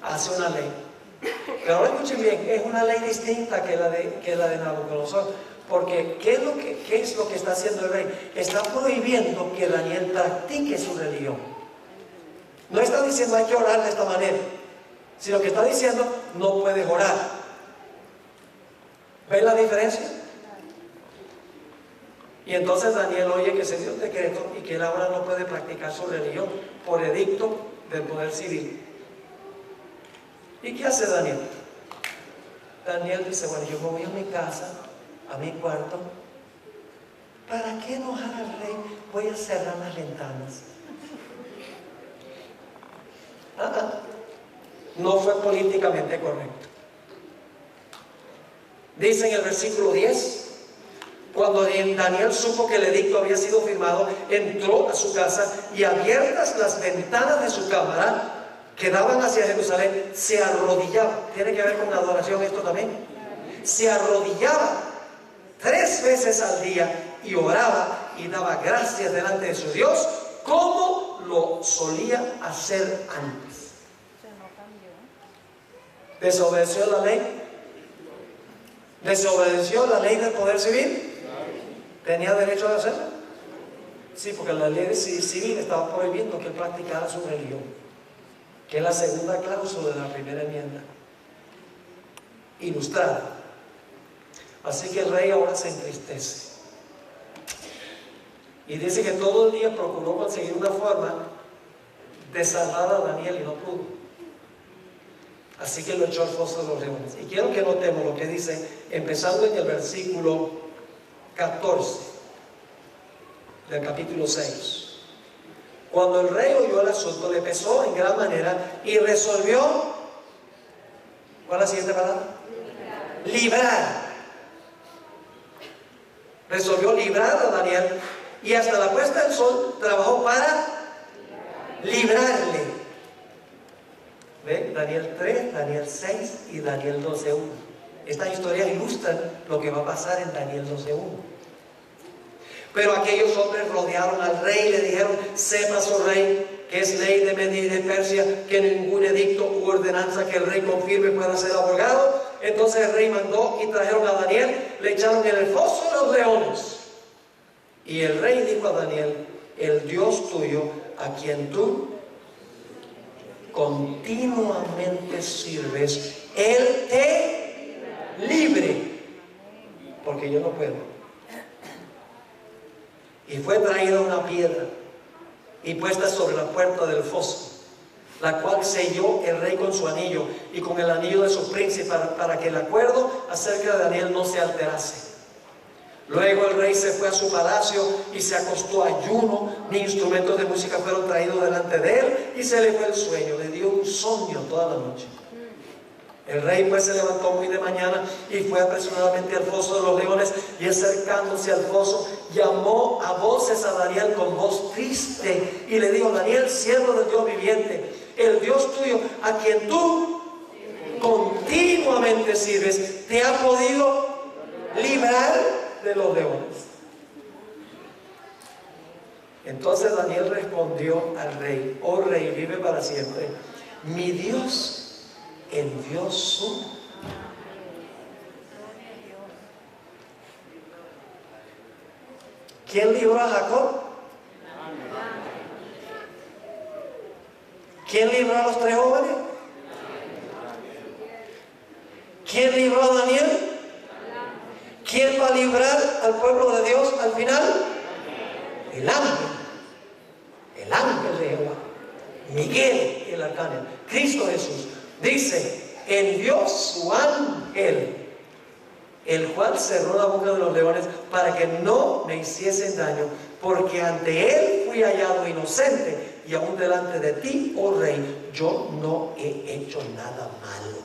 Speaker 1: Hace una ley. Pero ahora escuchen bien, es una ley distinta que la de Nabucodonosor. Porque ¿qué es lo que está haciendo el rey? Está prohibiendo que Daniel practique su religión. No está diciendo hay que orar de esta manera, sino que está diciendo no puedes orar. ¿Ven la diferencia? Y entonces Daniel oye que se dio un decreto y que él ahora no puede practicar su religión por edicto del poder civil. ¿Y qué hace Daniel? Daniel dice: bueno, yo me voy a mi casa, a mi cuarto. ¿Para qué enojar al rey? Voy a cerrar las ventanas. No fue políticamente correcto. Dice en el versículo 10, cuando Daniel supo que el edicto había sido firmado, entró a su casa y abiertas las ventanas de su cámara que daban hacia Jerusalén, se arrodillaba. Tiene que ver con la adoración esto también. Se arrodillaba 3 veces al día y oraba y daba gracias delante de su Dios, como lo solía hacer antes. ¿Desobedeció la ley? ¿Desobedeció la ley del poder civil? ¿Tenía derecho a hacerlo? Sí, porque la ley civil estaba prohibiendo que él practicara su religión, que es la segunda cláusula de la primera enmienda, ilustrada. Así que el rey ahora se entristece y dice que todo el día procuró conseguir una forma de salvar a Daniel y no pudo. Así que lo echó al foso de los leones. Y quiero que notemos lo que dice, empezando en el versículo 14 del capítulo 6. Cuando el rey oyó el asunto, le pesó en gran manera y resolvió, ¿cuál es la siguiente palabra? Librar. Resolvió librar a Daniel y hasta la puesta del sol trabajó para librarle. ¿Ven? Daniel 3, Daniel 6 y Daniel 12.1. Estas historias ilustran lo que va a pasar en Daniel 12.1. Pero aquellos hombres rodearon al rey y le dijeron: sepas, oh rey, que es ley de Media y de Persia que ningún edicto u ordenanza que el rey confirme pueda ser abrogado. Entonces el rey mandó y trajeron a Daniel, le echaron en el foso de los leones. Y el rey dijo a Daniel: el Dios tuyo, a quien tú continuamente sirves, Él te libre, porque yo no puedo. Y fue traída una piedra y puesta sobre la puerta del foso, la cual selló el rey con su anillo y con el anillo de su príncipe, para que el acuerdo acerca de Daniel no se alterase. Luego el rey se fue a su palacio y se acostó ayuno, ni instrumentos de música fueron traídos delante de él, y se le fue el sueño, le dio un sueño toda la noche. El rey pues se levantó muy de mañana y fue apresuradamente al foso de los leones, y acercándose al foso llamó a voces a Daniel con voz triste y le dijo: Daniel, siervo del Dios viviente, el Dios tuyo, a quien tú continuamente sirves, te ha podido librar de los leones. Entonces Daniel respondió al rey: oh rey, vive para siempre. Mi Dios, el Dios suyo. ¿Quién libró a Jacob? ¿Quién libró a los 3 jóvenes? ¿Quién libró a Daniel? ¿Quién va a librar al pueblo de Dios al final? El ángel. El ángel de Jehová. Miguel, el arcángel. Cristo Jesús. Dice: envió su ángel, el cual cerró la boca de los leones para que no me hiciesen daño, porque ante él fui hallado inocente, y aún delante de ti, oh rey, yo no he hecho nada malo.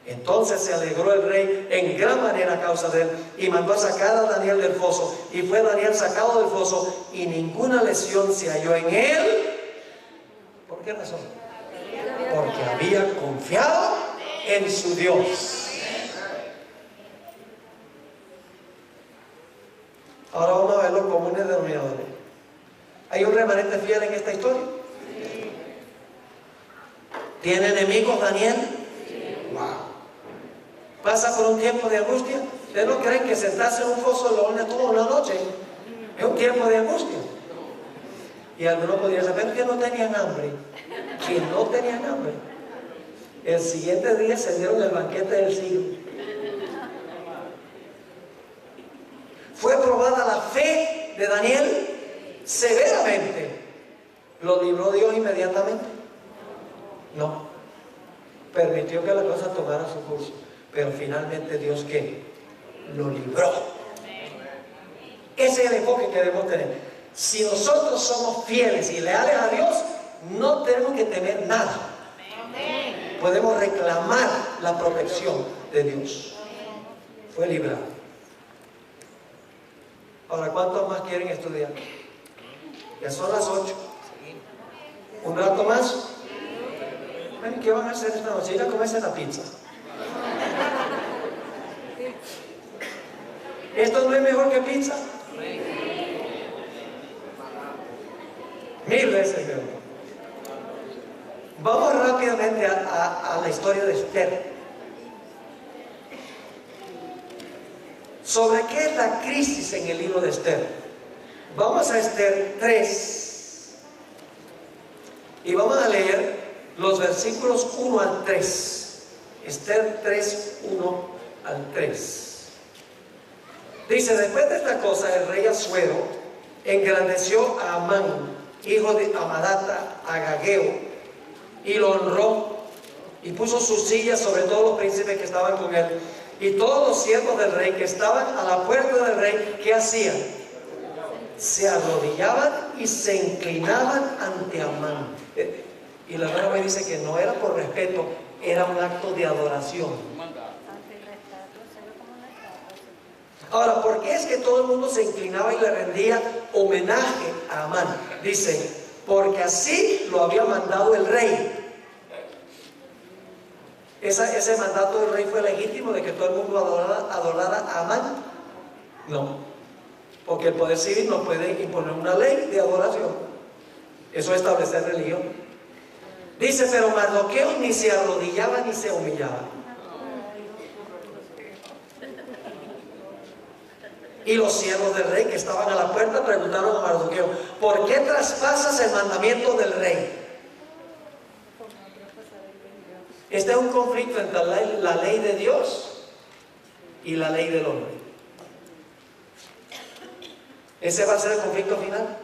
Speaker 1: Entonces se alegró el rey en gran manera a causa de él, y mandó a sacar a Daniel del foso, y fue Daniel sacado del foso, y ninguna lesión se halló en él. ¿Por qué razón? Porque había confiado en su Dios. Ahora vamos a ver los comunes denominadores. ¿Hay un remanente fiel en esta historia? ¿Tiene enemigos Daniel? Wow. ¿Pasa por un tiempo de angustia? ¿Ustedes no creen que sentarse en un foso de leones toda una noche es un tiempo de angustia? Y algunos podrían saber que no tenían hambre. Que no tenían hambre. El siguiente día se dieron el banquete del siglo. Fue probada la fe de Daniel severamente. ¿Lo libró Dios inmediatamente? No. Permitió que la cosa tomara su curso. Pero finalmente Dios, ¿qué? Lo libró. Ese es el enfoque que debemos tener. Si nosotros somos fieles y leales a Dios, no tenemos que temer nada. Podemos reclamar la protección, de Dios. Fue librado. Ahora, ¿cuántos más quieren estudiar? Ya son las 8. ¿Un rato más? Bueno, ¿qué van a hacer esta noche? Ir a comerse la pizza. ¿Esto no es mejor que pizza? 1000 veces mejor. Vamos rápidamente a la historia de Esther. ¿Sobre qué es la crisis en el libro de Esther? Vamos a Esther 3 y vamos a leer los versículos 1 al 3. Esther 3, 1 al 3. Dice: después de esta cosa, el rey Asuero engrandeció a Amán, hijo de Amadata, Agageo, y lo honró, y puso su silla sobre todos los príncipes que estaban con él. Y todos los siervos del rey que estaban a la puerta del rey, ¿qué hacían? Se arrodillaban y se inclinaban ante Amán. Y la nueva dice que no era por respeto, era un acto de adoración. Ahora, ¿por qué es que todo el mundo se inclinaba y le rendía homenaje a Amán? Dice, porque así lo había mandado el rey. ¿Ese mandato del rey fue legítimo de que todo el mundo adorara a Amán? No, porque el poder civil no puede imponer una ley de adoración. Eso es establecer religión. Dice, pero Mardoqueo ni se arrodillaba ni se humillaba. Y los siervos del rey que estaban a la puerta preguntaron a Mardoqueo: ¿por qué traspasas el mandamiento del rey? Este es un conflicto entre la ley de Dios y la ley del hombre. Ese va a ser el conflicto final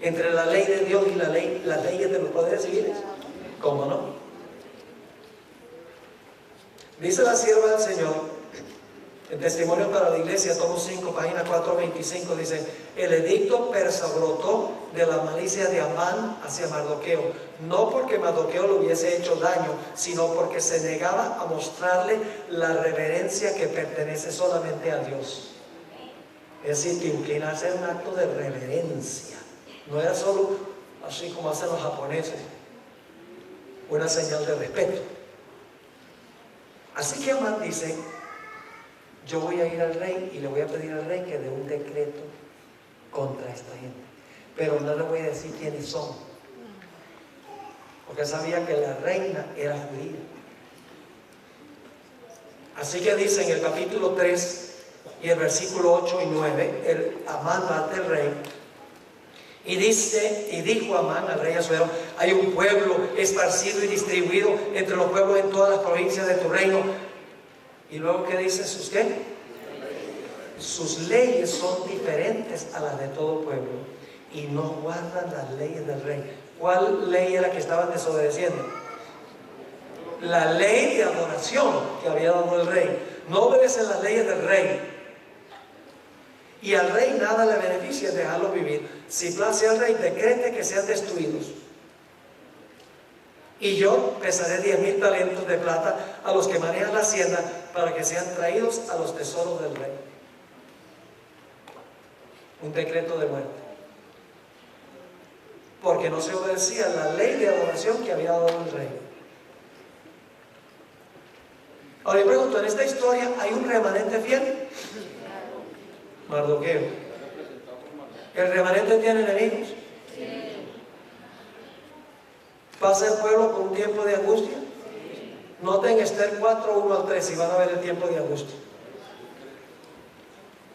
Speaker 1: entre la ley de Dios y las leyes de los poderes civiles. ¿Cómo no? Dice la sierva del Señor en Testimonio para la Iglesia, tomo 5, página 425, dice: el edicto persa brotó de la malicia de Amán hacia Mardoqueo, no porque Mardoqueo le hubiese hecho daño, sino porque se negaba a mostrarle la reverencia que pertenece solamente a Dios. Es decir, que inclinarse era un acto de reverencia, no era solo así como hacen los japoneses, una señal de respeto. Así que Amán dice: yo voy a ir al rey y le voy a pedir al rey que dé un decreto contra esta gente, pero no le voy a decir quiénes son, porque sabía que la reina era judía. Así que dice en el capítulo 3 y el versículo 8 y 9, Amán va ante el rey y dice, y dijo Amán al rey Asuero: hay un pueblo esparcido y distribuido entre los pueblos en todas las provincias de tu reino. Y luego, ¿qué dice? ¿Sus qué? Sus leyes son diferentes a las de todo pueblo y no guardan las leyes del rey. ¿Cuál ley era que estaban desobedeciendo? La ley de adoración que había dado el rey. No obedecen las leyes del rey. Y al rey nada le beneficia dejarlo vivir. Si place al rey, decrete que sean destruidos. Y yo pesaré 10,000 talentos de plata a los que manejan la hacienda para que sean traídos a los tesoros del rey. Un decreto de muerte. Porque no se obedecía la ley de adoración que había dado el rey. Ahora yo pregunto, ¿en esta historia hay un remanente fiel? Mardoqueo. ¿El remanente tiene enemigos? ¿Pasa el pueblo por un tiempo de angustia? Noten Esther 4, 1 al 3 y van a ver el tiempo de angustia.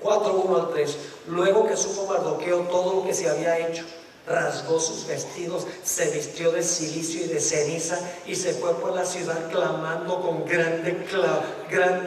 Speaker 1: 4, 1 al 3. Luego que supo Mardoqueo todo lo que se había hecho, rasgó sus vestidos, se vistió de cilicio y de ceniza y se fue por la ciudad clamando con grande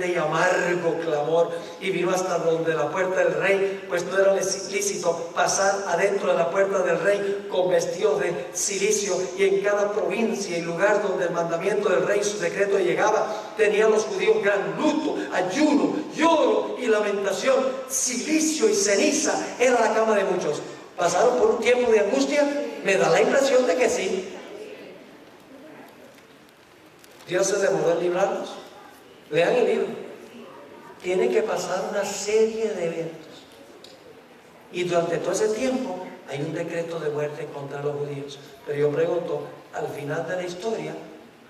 Speaker 1: y amargo clamor, y vino hasta donde la puerta del rey, pues no era lícito pasar adentro de la puerta del rey con vestidos de cilicio, y en cada provincia y lugar donde el mandamiento del rey, su decreto llegaba, tenían los judíos gran luto, ayuno, lloro y lamentación. Cilicio y ceniza era la cama de muchos. ¿Pasaron por un tiempo de angustia? Me da la impresión de que sí. ¿Dios se demoró en librarnos? Lean el libro. Tiene que pasar una serie de eventos. Y durante todo ese tiempo hay un decreto de muerte contra los judíos. Pero yo pregunto, al final de la historia,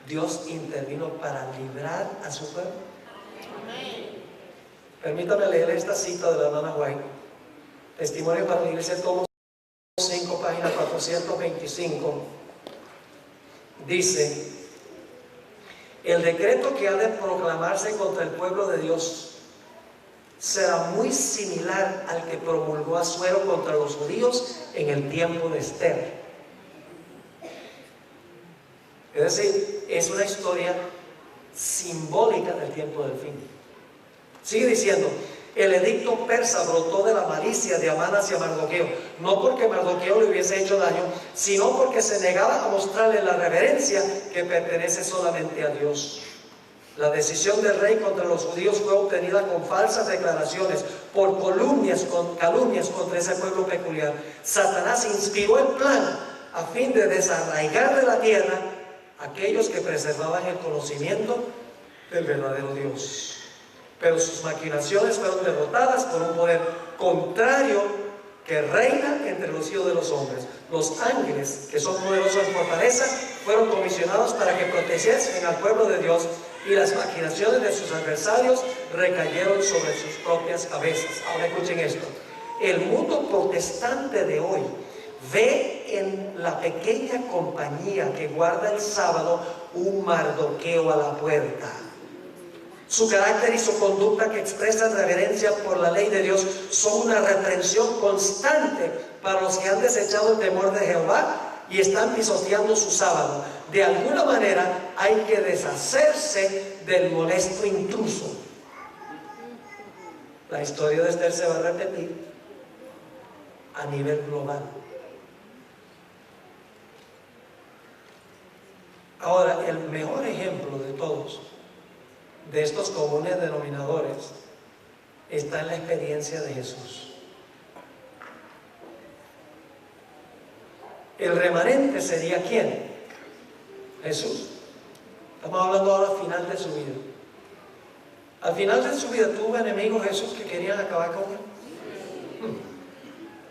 Speaker 1: Dios intervino para librar a su pueblo. Permítame leer esta cita de la hermana White. Testimonio para la Iglesia, tomo 5, página 425. Dice: el decreto que ha de proclamarse contra el pueblo de Dios será muy similar al que promulgó Asuero contra los judíos en el tiempo de Esther. Es decir, es una historia simbólica del tiempo del fin. Sigue diciendo: el edicto persa brotó de la malicia de Amán hacia Mardoqueo, no porque Mardoqueo le hubiese hecho daño, sino porque se negaba a mostrarle la reverencia que pertenece solamente a Dios. La decisión del rey contra los judíos fue obtenida con falsas declaraciones, por calumnias contra ese pueblo peculiar. Satanás inspiró el plan a fin de desarraigar de la tierra a aquellos que preservaban el conocimiento del verdadero Dios. Pero sus maquinaciones fueron derrotadas por un poder contrario que reina entre los hijos de los hombres. Los ángeles, que son poderosos en fortaleza, fueron comisionados para que protegiesen al pueblo de Dios, y las maquinaciones de sus adversarios recayeron sobre sus propias cabezas. Ahora escuchen esto: el mundo protestante de hoy ve en la pequeña compañía que guarda el sábado un Mardoqueo a la puerta. Su carácter y su conducta, que expresan reverencia por la ley de Dios, son una reprensión constante para los que han desechado el temor de Jehová y están pisoteando su sábado. De alguna manera hay que deshacerse del molesto intruso. La historia de Esther se va a repetir a nivel global. Ahora, el mejor ejemplo de todos de estos comunes denominadores está en la experiencia de Jesús. El remanente sería ¿quién? Jesús. Estamos hablando ahora al final de su vida. Al final de su vida tuvo enemigos Jesús que querían acabar con él.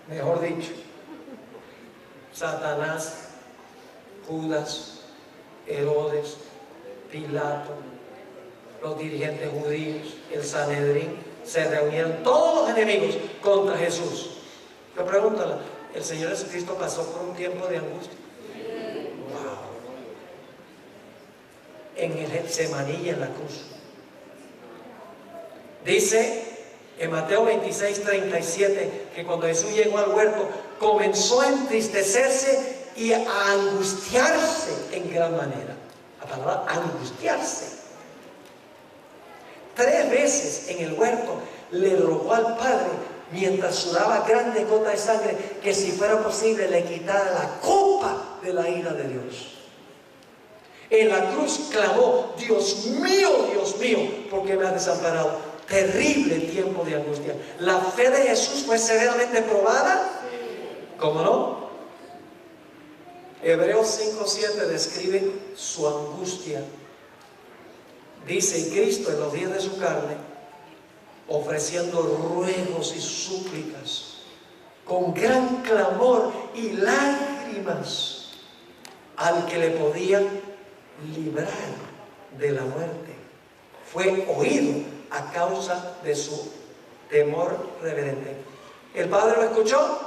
Speaker 1: Mejor dicho, Satanás, Judas, Herodes, Pilato, los dirigentes judíos, el Sanedrín, se reunieron todos los enemigos contra Jesús. Yo pregunto, ¿el Señor Jesucristo pasó por un tiempo de angustia? Wow. En el Getsemaní y en la cruz. Dice en Mateo 26:37 que cuando Jesús llegó al huerto comenzó a entristecerse y a angustiarse en gran manera. La palabra angustiarse. 3 veces en el huerto le rogó al Padre, mientras sudaba grandes gotas de sangre, que si fuera posible le quitara la copa de la ira de Dios. En la cruz clamó: Dios mío, ¿por qué me has desamparado? Terrible tiempo de angustia. ¿La fe de Jesús fue severamente probada? ¿Cómo no? Hebreos 5:7 describe su angustia. Dice: y Cristo en los días de su carne, ofreciendo ruegos y súplicas con gran clamor y lágrimas al que le podía librar de la muerte, fue oído a causa de su temor reverente. ¿El Padre lo escuchó?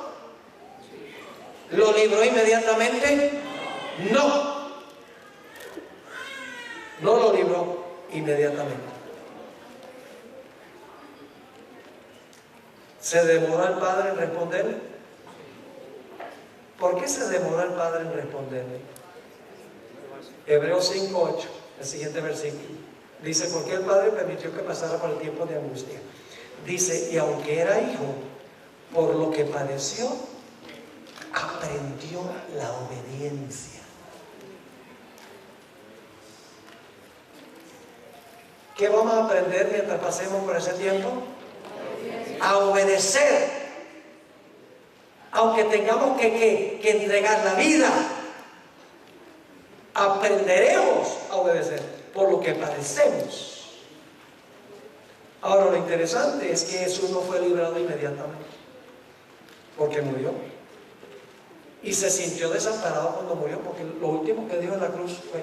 Speaker 1: ¿Lo libró inmediatamente? No lo libró inmediatamente. ¿Se demoró el Padre en responderle? ¿Por qué se demoró el Padre en responderle? Hebreos 5:8, el siguiente versículo, dice: porque el Padre permitió que pasara por el tiempo de angustia. Dice: y aunque era hijo, por lo que padeció, aprendió la obediencia. ¿Qué vamos a aprender mientras pasemos por ese tiempo? A obedecer. Aunque tengamos que entregar la vida, aprenderemos a obedecer por lo que padecemos. Ahora, lo interesante es que Jesús no fue librado inmediatamente, porque murió. Y se sintió desamparado cuando murió, porque lo último que dijo en la cruz fue: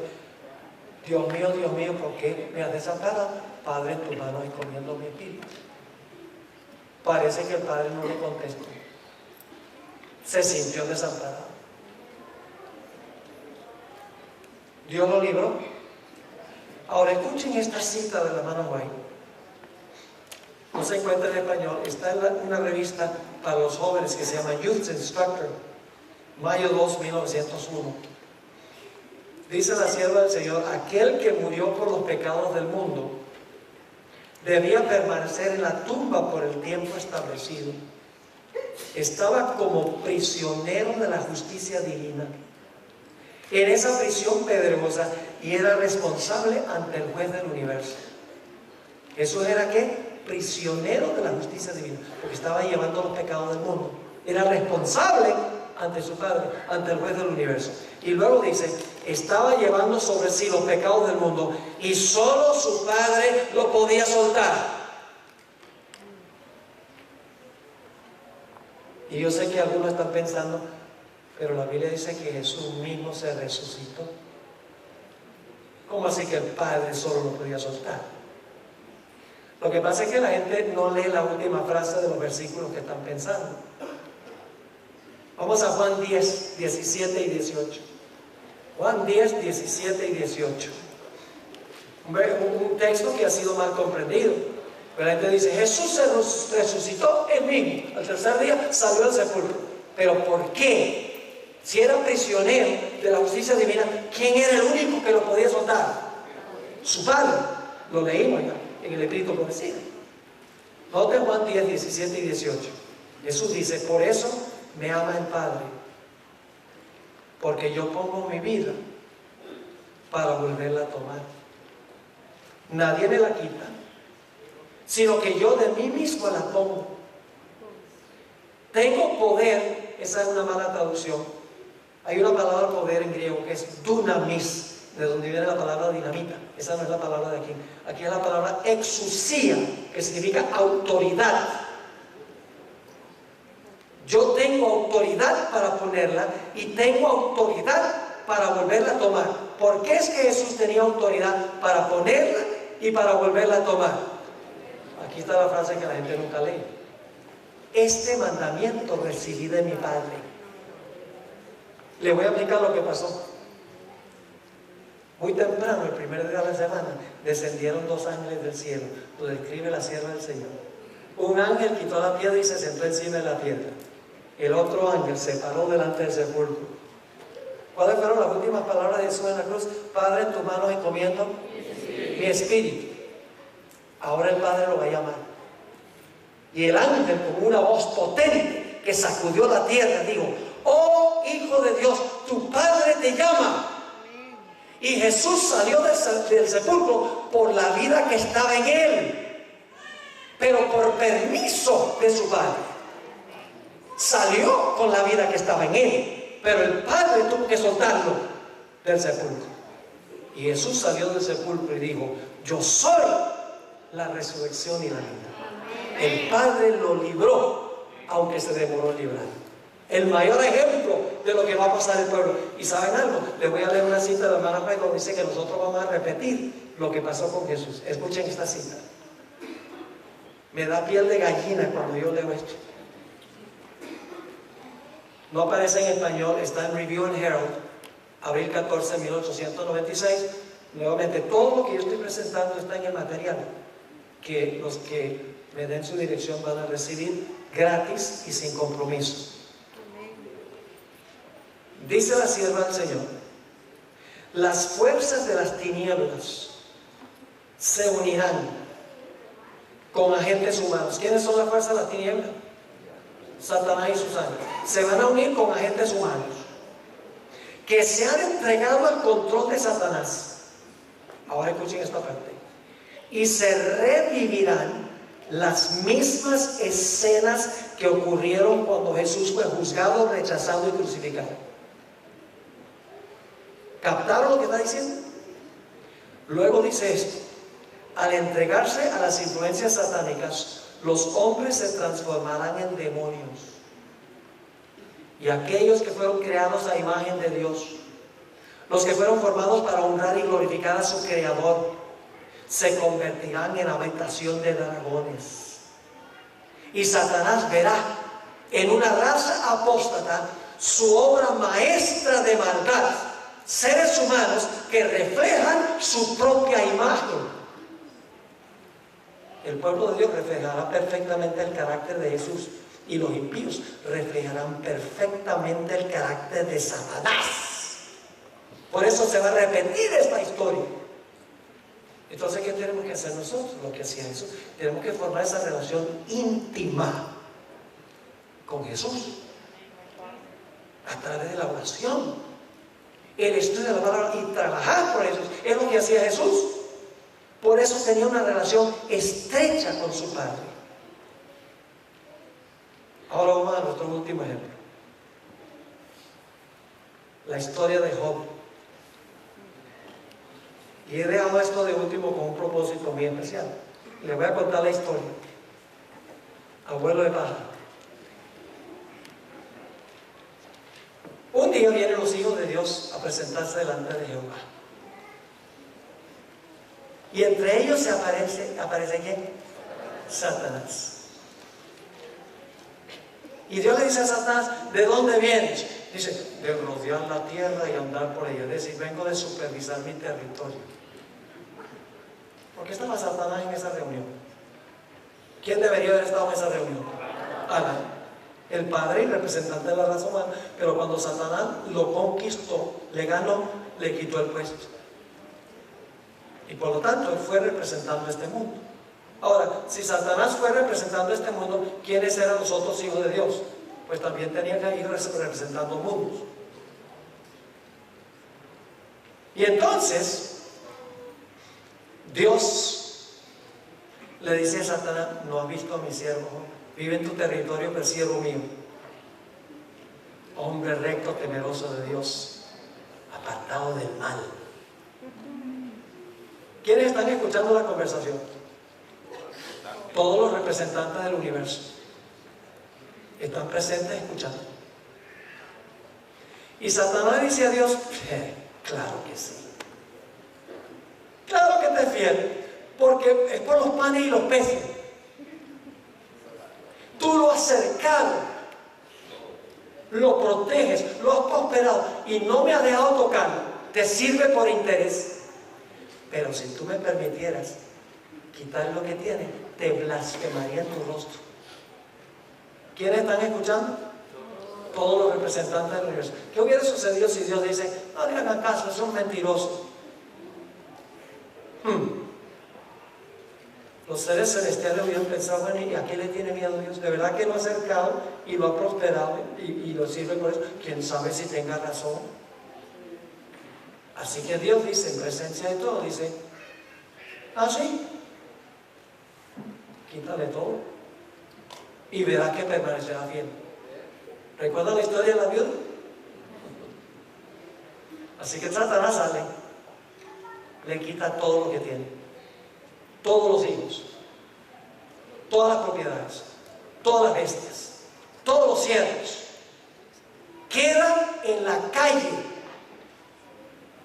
Speaker 1: Dios mío, ¿por qué me has desamparado? Padre, en tus manos encomiendo mi espíritu. Parece que el Padre no le contestó. Se sintió desamparado. Dios lo libró. Ahora escuchen esta cita de la hermana White. No se encuentra en español, está en una revista para los jóvenes que se llama Youth Instructor, mayo 2, 1901. Dice la sierva del Señor: aquel que murió por los pecados del mundo debía permanecer en la tumba por el tiempo establecido. Estaba como prisionero de la justicia divina en esa prisión pedregosa y era responsable ante el juez del universo. ¿Eso era qué? Prisionero de la justicia divina, porque estaba llevando los pecados del mundo. Era responsable ante su Padre, ante el juez del universo. Y luego dice: estaba llevando sobre sí los pecados del mundo y solo su Padre lo podía soltar. Y yo sé que algunos están pensando: pero la Biblia dice que Jesús mismo se resucitó. ¿Cómo así que el Padre solo lo podía soltar? Lo que pasa es que la gente no lee la última frase de los versículos que están pensando. Vamos a Juan 10, 17 y 18. Juan 10, 17 y 18. Un texto que ha sido mal comprendido. Pero la gente dice: Jesús se resucitó él mismo. Al tercer día salió del sepulcro. ¿Pero por qué? Si era prisionero de la justicia divina, ¿quién era el único que lo podía soltar? Su Padre. Lo leímos ya en el Espíritu Prometido. Note Juan 10, 17 y 18. Jesús dice: por eso me ama el Padre, porque yo pongo mi vida para volverla a tomar. Nadie me la quita, sino que yo de mí mismo la pongo. Tengo poder. Esa es una mala traducción. Hay una palabra poder en griego que es dunamis, de donde viene la palabra dinamita. Esa no es la palabra de aquí. Aquí es la palabra exousia, que significa autoridad. Yo tengo autoridad para ponerla y tengo autoridad para volverla a tomar. ¿Por qué es que Jesús tenía autoridad para ponerla y para volverla a tomar? Aquí está la frase que la gente nunca lee: este mandamiento recibí de mi Padre. Le voy a explicar lo que pasó. Muy temprano, el primer día de la semana, descendieron dos ángeles del cielo. Lo describe la sierva del Señor. Un ángel quitó la piedra y se sentó encima de la piedra. El otro ángel se paró delante del sepulcro. ¿Cuáles fueron las últimas palabras de Jesús en la cruz? Padre, en tus manos encomiendo mi espíritu. Ahora el Padre lo va a llamar. Y el ángel, con una voz potente que sacudió la tierra, dijo: oh Hijo de Dios, tu Padre te llama. Y Jesús salió del sepulcro por la vida que estaba en él, pero por permiso de su Padre. Salió con la vida que estaba en él, pero el Padre tuvo que soltarlo del sepulcro. Y Jesús salió del sepulcro y dijo: yo soy la resurrección y la vida. El Padre lo libró, aunque se demoró en librar. El mayor ejemplo de lo que va a pasar el pueblo. ¿Y saben algo? Les voy a leer una cita de la hermana White donde dice que nosotros vamos a repetir lo que pasó con Jesús. Escuchen esta cita. Me da piel de gallina cuando yo leo esto. No aparece en español, está en Review and Herald, abril 14, 1896. Nuevamente, todo lo que yo estoy presentando está en el material que los que me den su dirección van a recibir gratis y sin compromiso. Dice la sierva del Señor: las fuerzas de las tinieblas se unirán con agentes humanos. ¿Quiénes son las fuerzas de las tinieblas? Satanás y sus ángeles. Se van a unir con agentes humanos que se han entregado al control de Satanás. Ahora escuchen esta parte. Y se revivirán las mismas escenas que ocurrieron cuando Jesús fue juzgado, rechazado y crucificado. ¿Captaron lo que está diciendo? Luego dice esto: al entregarse a las influencias satánicas, los hombres se transformarán en demonios. Y aquellos que fueron creados a imagen de Dios, los que fueron formados para honrar y glorificar a su Creador, se convertirán en habitación de dragones. Y Satanás verá en una raza apóstata su obra maestra de maldad, seres humanos que reflejan su propia imagen. El pueblo de Dios reflejará perfectamente el carácter de Jesús, y los impíos reflejarán perfectamente el carácter de Satanás. Por eso se va a repetir esta historia. Entonces, ¿qué tenemos que hacer nosotros? Lo que hacía Jesús. Tenemos que formar esa relación íntima con Jesús a través de la oración, el estudio de la palabra y trabajar por Jesús. Es lo que hacía Jesús. Por eso tenía una relación estrecha con su Padre. Ahora vamos a nuestro último ejemplo. La historia de Job. Y he dejado esto de último con un propósito muy especial. Les voy a contar la historia. Abuelo de paja. Un día vienen los hijos de Dios a presentarse delante de Jehová. Y entre ellos aparece ¿quién? Satanás. Y Dios le dice a Satanás, ¿de dónde vienes? Dice, de rodear la tierra y andar por ella. Es decir, vengo de supervisar mi territorio. ¿Por qué estaba Satanás en esa reunión? ¿Quién debería haber estado en esa reunión? Adán, el padre y representante de la raza humana. Pero cuando Satanás lo conquistó, le ganó, le quitó el puesto. Y por lo tanto, él fue representando este mundo. Ahora, si Satanás fue representando este mundo, ¿quiénes eran los otros hijos de Dios? Pues también tenían que ir representando mundos. Y entonces, Dios le dice a Satanás, no has visto a mi siervo, vive en tu territorio, pero siervo mío. Hombre recto, temeroso de Dios, apartado del mal. ¿Quiénes están escuchando la conversación? Todos los representantes del universo están presentes escuchando. Y Satanás dice a Dios, claro que sí. Claro que te fiel, porque es por los panes y los peces. Tú lo has cercado, lo proteges, lo has prosperado y no me has dejado tocarlo. Te sirve por interés. Pero si tú me permitieras quitar lo que tiene, te blasfemaría en tu rostro. ¿Quiénes están escuchando? Todos los representantes del universo. ¿Qué hubiera sucedido si Dios dice, no le hagan caso, son mentirosos? Los seres celestiales hubieran pensado, bueno, ¿y a qué le tiene miedo Dios? De verdad que lo ha acercado y lo ha prosperado y lo sirve por eso. ¿Quién sabe si tenga razón? Así que Dios dice, en presencia de todo, dice, sí, quítale todo y verás que permanecerá fiel. ¿Recuerdan la historia de la viuda? Así que Satanás sale, le quita todo lo que tiene, todos los hijos, todas las propiedades, todas las bestias, todos los siervos, queda en la calle.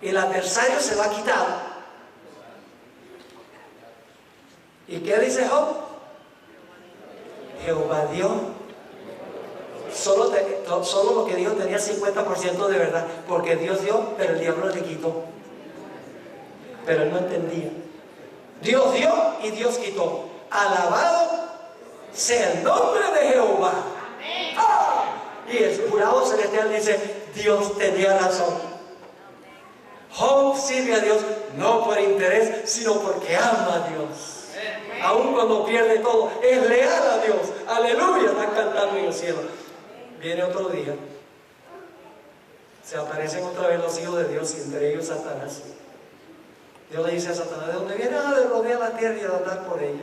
Speaker 1: El adversario se va a quitar. ¿Y qué dice Job? Jehová dio. Solo lo que dijo tenía 50% de verdad, porque Dios dio, pero el diablo le quitó. Pero él no entendía. Dios dio y Dios quitó. Alabado sea el nombre de Jehová. Y el jurado celestial dice, Dios tenía razón. Job sirve a Dios no por interés, sino porque ama a Dios. Aun cuando pierde todo, es leal a Dios. Aleluya, están cantando en el cielo. Viene otro día, se aparecen otra vez los hijos de Dios y entre ellos Satanás. Dios le dice a Satanás, ¿de dónde viene? De rodear la tierra y de andar por ella.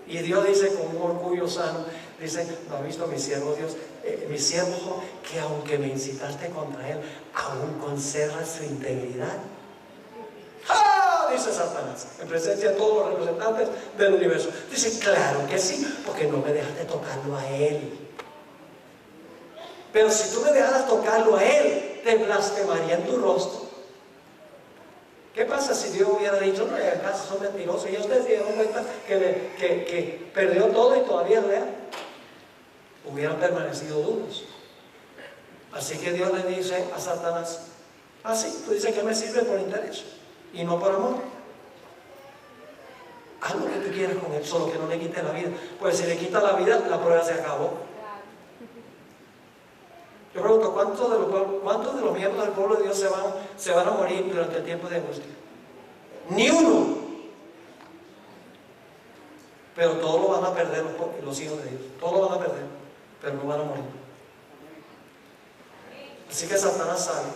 Speaker 1: Y Dios dice con un orgullo sano, dice, ¿no ha visto mi siervo Dios? Mi siervo, que aunque me incitaste contra él, aún conserva su integridad. ¡Ah! dice Satanás, en presencia de todos los representantes del universo. Dice, claro que sí, porque no me dejaste tocarlo a él. Pero si tú me dejaras tocarlo a él, te blasfemaría en tu rostro. ¿Qué pasa si Dios hubiera dicho, no, acaso son mentirosos? Y ustedes se dieron cuenta que perdió todo y todavía es real. Hubieran permanecido duros. Así que Dios le dice a Satanás, sí, tú dices que me sirve por interés y no por amor. Haz lo que tú quieras con él, solo que no le quite la vida. Pues si le quita la vida, la prueba se acabó. Yo pregunto, ¿cuántos de los miembros del pueblo de Dios se van a morir durante el tiempo de angustia? Ni uno. Pero todos lo van a perder los hijos de Dios. Todos lo van a perder, pero no van a morir. Así que Satanás sale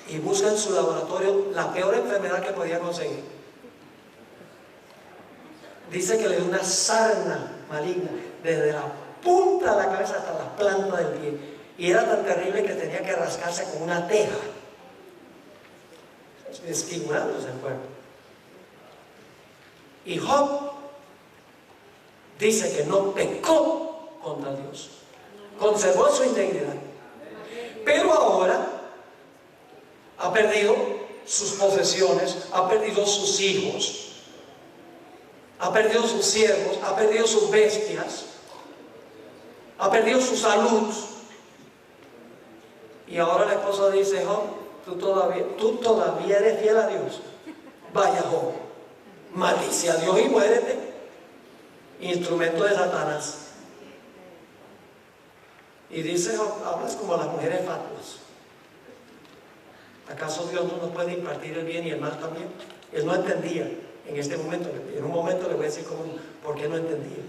Speaker 1: y busca en su laboratorio la peor enfermedad que podía conseguir. Dice que le dio una sarna maligna desde la punta de la cabeza hasta la planta del pie. Y era tan terrible que tenía que rascarse con una teja, desfigurándose el cuerpo. Y Job dice que no pecó contra Dios, conservó su integridad. Pero ahora ha perdido sus posesiones, ha perdido sus hijos, ha perdido sus siervos, ha perdido sus bestias, ha perdido su salud. Y ahora la esposa dice, Job, tú todavía eres fiel a Dios. Vaya, Job, maldice a Dios y muérete. Instrumento de Satanás. Y dice Job, hablas como las mujeres fatuas. ¿Acaso Dios no nos puede impartir el bien y el mal también? Él no entendía en este momento. En un momento le voy a decir por qué no entendía.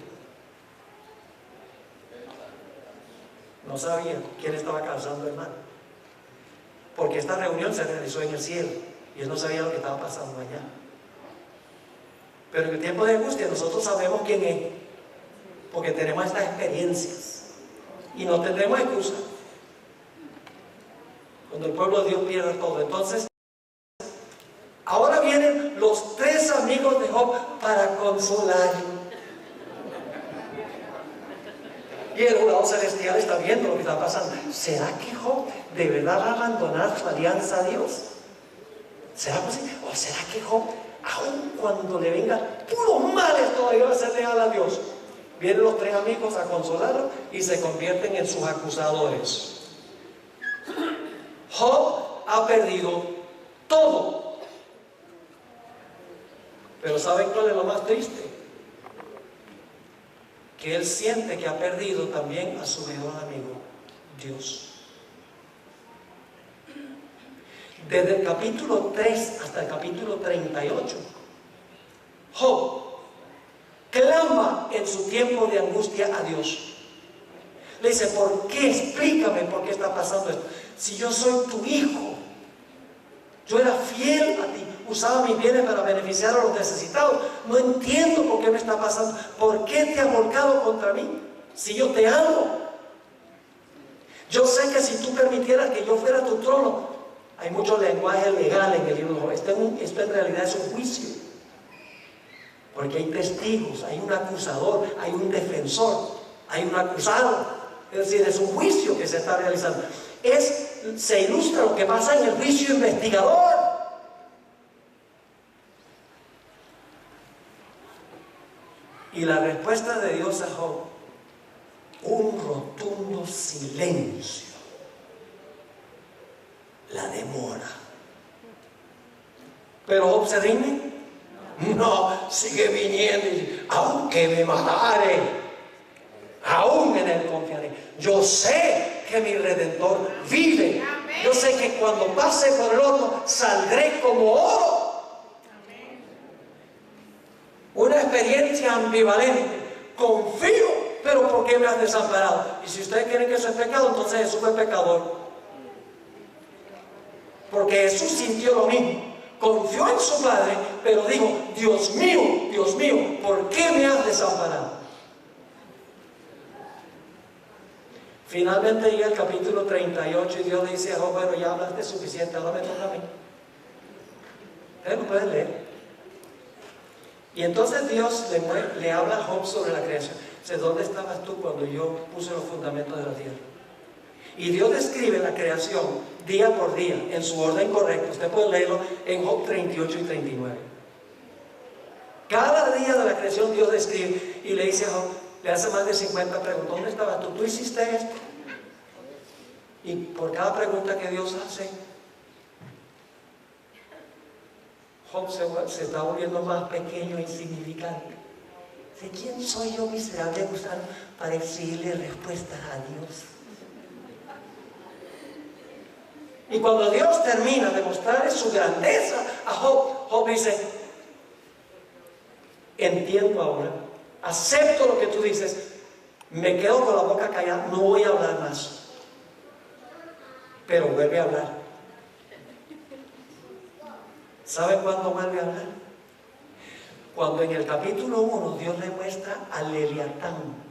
Speaker 1: No sabía quién estaba causando el mal. Porque esta reunión se realizó en el cielo y él no sabía lo que estaba pasando allá. Pero en el tiempo de angustia nosotros sabemos quién es, porque tenemos estas experiencias y no tendremos excusa. Cuando el pueblo de Dios pierde todo. Entonces, ahora vienen los tres amigos de Job para consolarlo. Y el jurado celestial está viendo lo que está pasando. ¿Será que Job de verdad va a abandonar su alianza a Dios? ¿Será posible? ¿O será que Job, aun cuando le vengan puros males, todavía va a ser leal a Dios? Vienen los tres amigos a consolarlo y se convierten en sus acusadores. Job ha perdido todo. Pero ¿saben cuál es lo más triste? Que él siente que ha perdido también a su mejor amigo, Dios. Desde el capítulo 3 hasta el capítulo 38, Job clama en su tiempo de angustia a Dios. Le dice, ¿por qué? Explícame por qué está pasando esto. Si yo soy tu hijo, yo era fiel a ti, usaba mis bienes para beneficiar a los necesitados. No entiendo por qué me está pasando. ¿Por qué te has volcado contra mí? Si yo te amo. Yo sé que si tú permitieras que yo fuera tu trono, hay mucho lenguaje legal en el libro de Job. Esto en realidad es un juicio. Porque hay testigos, hay un acusador, hay un defensor, hay un acusado. Es decir, es un juicio que se está realizando. Se ilustra lo que pasa en el juicio investigador. Y la respuesta de Dios a Job, un rotundo silencio. La demora. Pero Job se rinde. No, sigue viniendo y aunque me matare, aún en él confiaré. Yo sé que mi Redentor vive. Yo sé que cuando pase por el horno saldré como oro. Una experiencia ambivalente. Confío, pero ¿por qué me has desamparado? Y si ustedes creen que eso es pecado, entonces Jesús fue pecador. Porque Jesús sintió lo mismo. Confió en su Padre, pero dijo, Dios mío, ¿por qué me has desamparado? Finalmente llega el capítulo 38 y Dios le dice a Job, bueno, ya hablaste suficiente, ahora me toca a mí. Ustedes lo pueden leer. Y entonces Dios le habla a Job sobre la creación. Dice, ¿dónde estabas tú cuando yo puse los fundamentos de la tierra? Y Dios describe la creación día por día, en su orden correcto. Usted puede leerlo en Job 38 y 39. Cada día de la creación Dios describe y le dice a Job, le hace más de 50 preguntas. ¿Dónde estabas tú? ¿Tú hiciste esto? Y por cada pregunta que Dios hace, Job se está volviendo más pequeño e insignificante. ¿De quién soy yo, miserable gusano, para exigirle respuestas a Dios? Y cuando Dios termina de mostrarle su grandeza a Job, Job dice, entiendo ahora, acepto lo que tú dices, me quedo con la boca callada, no voy a hablar más. Pero vuelve a hablar. ¿Sabe cuándo vuelve a hablar? Cuando en el capítulo 1 Dios le muestra a Leviatán.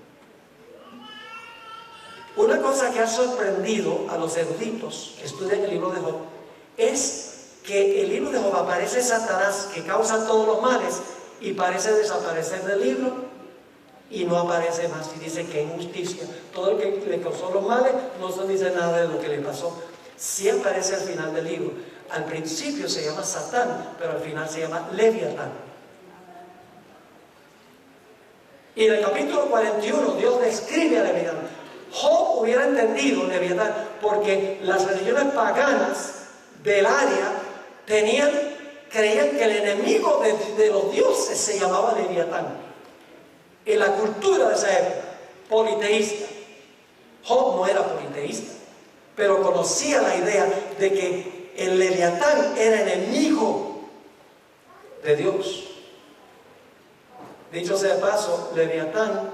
Speaker 1: Una cosa que ha sorprendido a los eruditos que estudian el libro de Job es que el libro de Job aparece Satanás, que causa todos los males, y parece desaparecer del libro y no aparece más. Y dice que injusticia, todo el que le causó los males no se dice nada de lo que le pasó. Sí aparece al final del libro. Al principio se llama Satán, pero al final se llama Leviatán. Y en el capítulo 41 Dios describe a Leviatán. Job hubiera entendido Leviatán porque las religiones paganas del área creían que el enemigo de los dioses se llamaba Leviatán. En la cultura de esa época, politeísta. Job no era politeísta, pero conocía la idea de que el Leviatán era enemigo de Dios. Dicho sea de paso, Leviatán,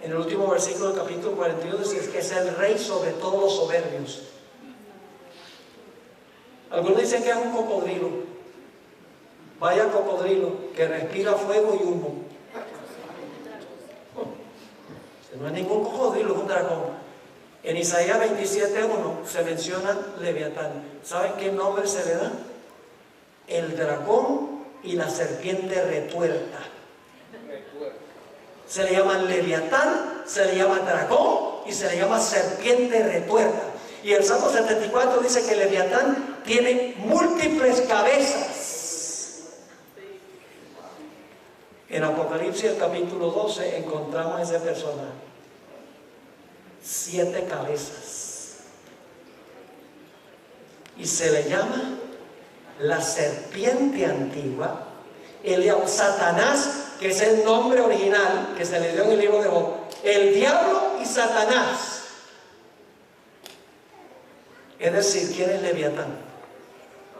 Speaker 1: en el último versículo del capítulo 42, dice que es el rey sobre todos los soberbios. Algunos dicen que es un cocodrilo. Vaya cocodrilo que respira fuego y humo. No es ningún cocodrilo, es un dragón. En Isaías 27:1 se menciona Leviatán. ¿Saben qué nombre se le da? El dragón y la serpiente retuerta. Se le llama Leviatán, se le llama dragón y se le llama serpiente retuerta. Y el Salmo 74 dice que Leviatán tiene múltiples cabezas. En Apocalipsis, el capítulo 12, encontramos ese personaje. 7 cabezas. Y se le llama la serpiente antigua, el diablo, Satanás, que es el nombre original que se le dio en el libro de Job. El diablo y Satanás. Es decir, ¿quién es Leviatán?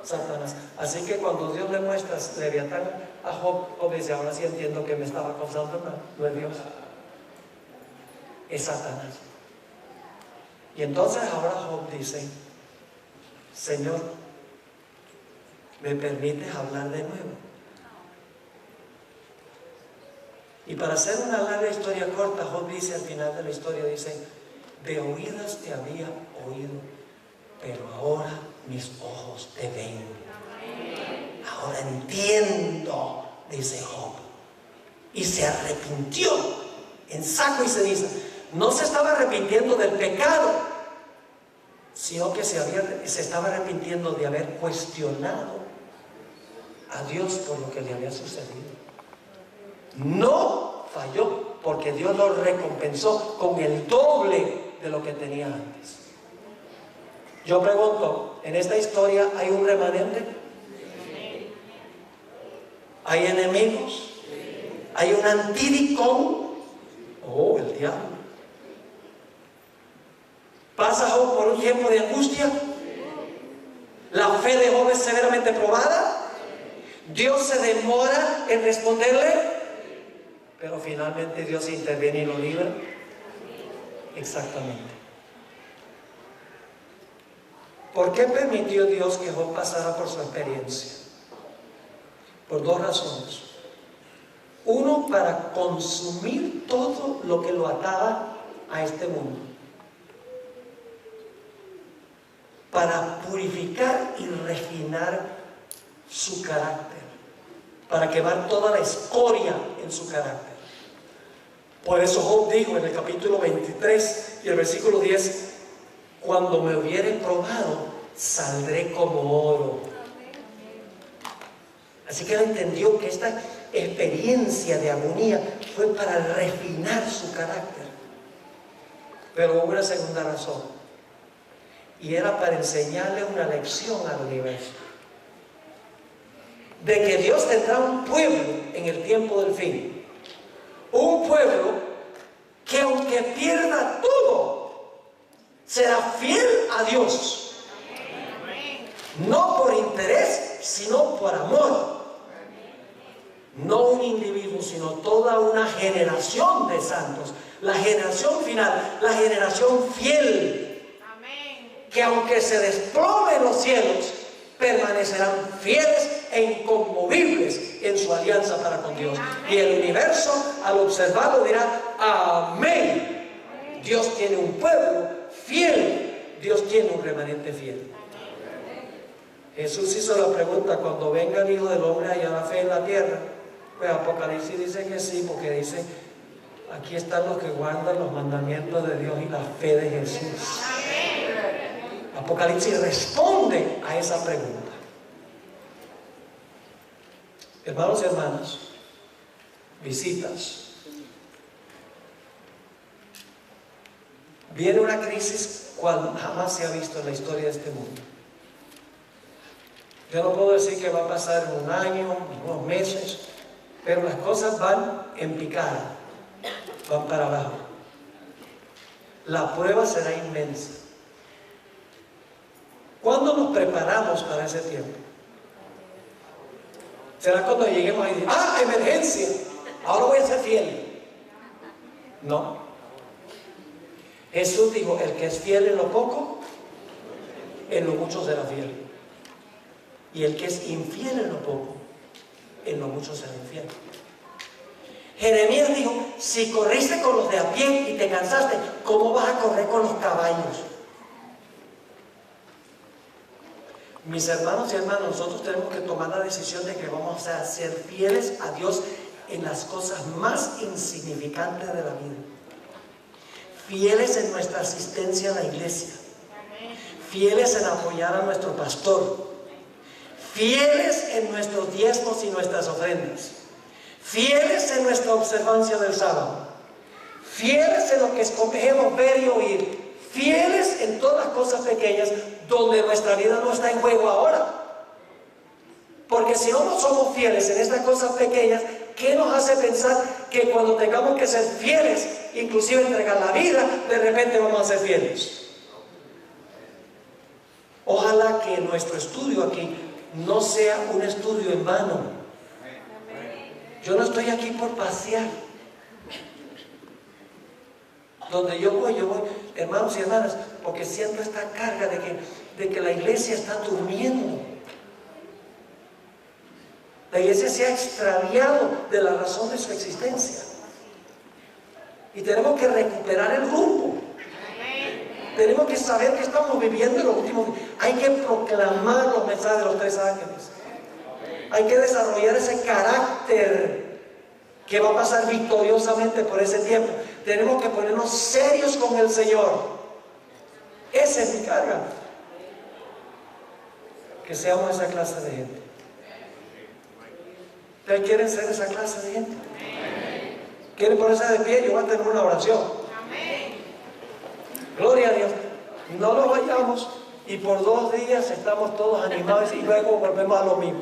Speaker 1: Satanás. Así que cuando Dios le muestra Leviatán a Job, Job dice, ahora sí entiendo que me estaba causando mal. No es Dios, es Satanás. Y entonces ahora Job dice, Señor, ¿me permites hablar de nuevo? Y para hacer una larga historia corta, Job dice al final de la historia, dice, de oídas te había oído, pero ahora mis ojos te ven. Ahora entiendo, dice Job. Y se arrepintió en saco y ceniza. No se estaba arrepintiendo del pecado, sino que se estaba arrepintiendo de haber cuestionado a Dios por lo que le había sucedido. No falló, porque Dios lo recompensó con el doble de lo que tenía antes. Yo pregunto, ¿en esta historia hay un remanente? ¿Hay enemigos? ¿Hay un antídicon? Oh, el diablo. ¿Pasa Job por un tiempo de angustia? ¿La fe de Job es severamente probada? ¿Dios se demora en responderle? Pero finalmente Dios interviene y lo libra. Exactamente. ¿Por qué permitió Dios que Job pasara por su experiencia? Por 2 razones. Uno, para consumir todo lo que lo ataba a este mundo. Para purificar y refinar su carácter, para quemar toda la escoria en su carácter. Por eso Job dijo en el capítulo 23 y el versículo 10: cuando me hubiere probado, saldré como oro. Así que él entendió que esta experiencia de agonía fue para refinar su carácter. Pero hubo una segunda razón, y era para enseñarle una lección al universo, de que Dios tendrá un pueblo en el tiempo del fin, un pueblo que aunque pierda todo, será fiel a Dios, no por interés, sino por amor. No un individuo, sino toda una generación de santos, la generación final, la generación fiel, que aunque se desplomen los cielos, permanecerán fieles e inconmovibles en su alianza para con Dios. Y el universo, al observarlo, dirá: amén. Dios tiene un pueblo fiel, Dios tiene un remanente fiel. Jesús hizo la pregunta: cuando venga el Hijo del Hombre, ¿hallará fe en la tierra? Pues Apocalipsis dice que sí, porque dice: aquí están los que guardan los mandamientos de Dios y la fe de Jesús. Apocalipsis responde a esa pregunta. Hermanos y hermanas, visitas. Viene una crisis cual jamás se ha visto en la historia de este mundo. Yo no puedo decir que va a pasar en un año, en unos meses, pero las cosas van en picada, van para abajo. La prueba será inmensa. ¿Cuándo nos preparamos para ese tiempo? ¿Será cuando lleguemos y decimos: ¡ah, emergencia! Ahora voy a ser fiel. No. Jesús dijo: el que es fiel en lo poco, en lo mucho será fiel. Y el que es infiel en lo poco, en lo mucho será infiel. Jeremías dijo: si corriste con los de a pie y te cansaste, ¿cómo vas a correr con los caballos? Mis hermanos y hermanas, nosotros tenemos que tomar la decisión de que vamos a ser fieles a Dios en las cosas más insignificantes de la vida. Fieles en nuestra asistencia a la iglesia. Fieles en apoyar a nuestro pastor. Fieles en nuestros diezmos y nuestras ofrendas. Fieles en nuestra observancia del sábado. Fieles en lo que escogemos ver y oír. Fieles en todas las cosas pequeñas donde nuestra vida no está en juego ahora. Porque si no somos fieles en estas cosas pequeñas, ¿qué nos hace pensar que cuando tengamos que ser fieles, inclusive entregar la vida, de repente vamos a ser fieles? Ojalá que nuestro estudio aquí no sea un estudio en vano. Yo no estoy aquí por pasear. Donde yo voy, hermanos y hermanas, porque siento esta carga de que la iglesia está durmiendo. La iglesia se ha extraviado de la razón de su existencia. Y tenemos que recuperar el rumbo. Tenemos que saber que estamos viviendo en los últimos días. Hay que proclamar los mensajes de los 3 ángeles. Hay que desarrollar ese carácter que va a pasar victoriosamente por ese tiempo. Tenemos que ponernos serios con el Señor. Esa es mi carga. Que seamos esa clase de gente. ¿Ustedes quieren ser esa clase de gente? ¿Quieren ponerse de pie? Yo voy a tener una oración. Gloria a Dios. No nos vayamos y por 2 días estamos todos animados y luego volvemos a lo mismo.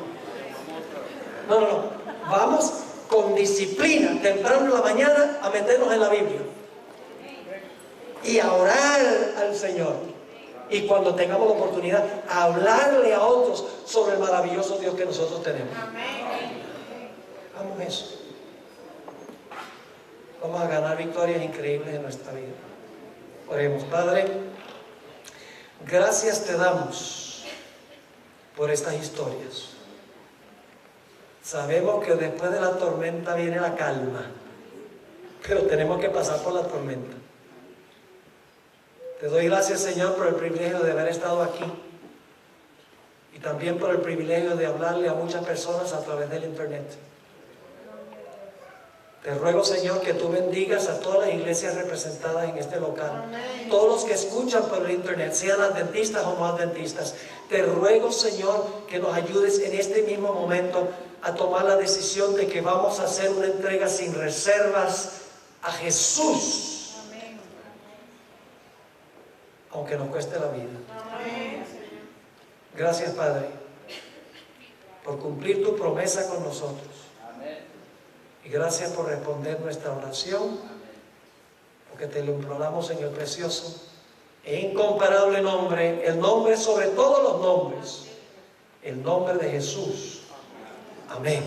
Speaker 1: No. Vamos con disciplina, temprano en la mañana, a meternos en la Biblia y a orar al Señor. Y cuando tengamos la oportunidad, a hablarle a otros sobre el maravilloso Dios que nosotros tenemos. Hagamos eso. Vamos a ganar victorias increíbles en nuestra vida. Oremos. Padre, gracias te damos por estas historias. Sabemos que después de la tormenta viene la calma, pero tenemos que pasar por la tormenta. Te doy gracias, Señor, por el privilegio de haber estado aquí y también por el privilegio de hablarle a muchas personas a través del internet. Te ruego, Señor, que tú bendigas a todas las iglesias representadas en este local. Todos los que escuchan por el internet, sean adventistas o no adventistas. Te ruego, Señor, que nos ayudes en este mismo momento a tomar la decisión de que vamos a hacer una entrega sin reservas a Jesús. Aunque nos cueste la vida. Gracias, Padre, por cumplir tu promesa con nosotros. Y gracias por responder nuestra oración, porque te lo imploramos en el precioso e incomparable nombre, el nombre sobre todos los nombres, el nombre de Jesús. Amén.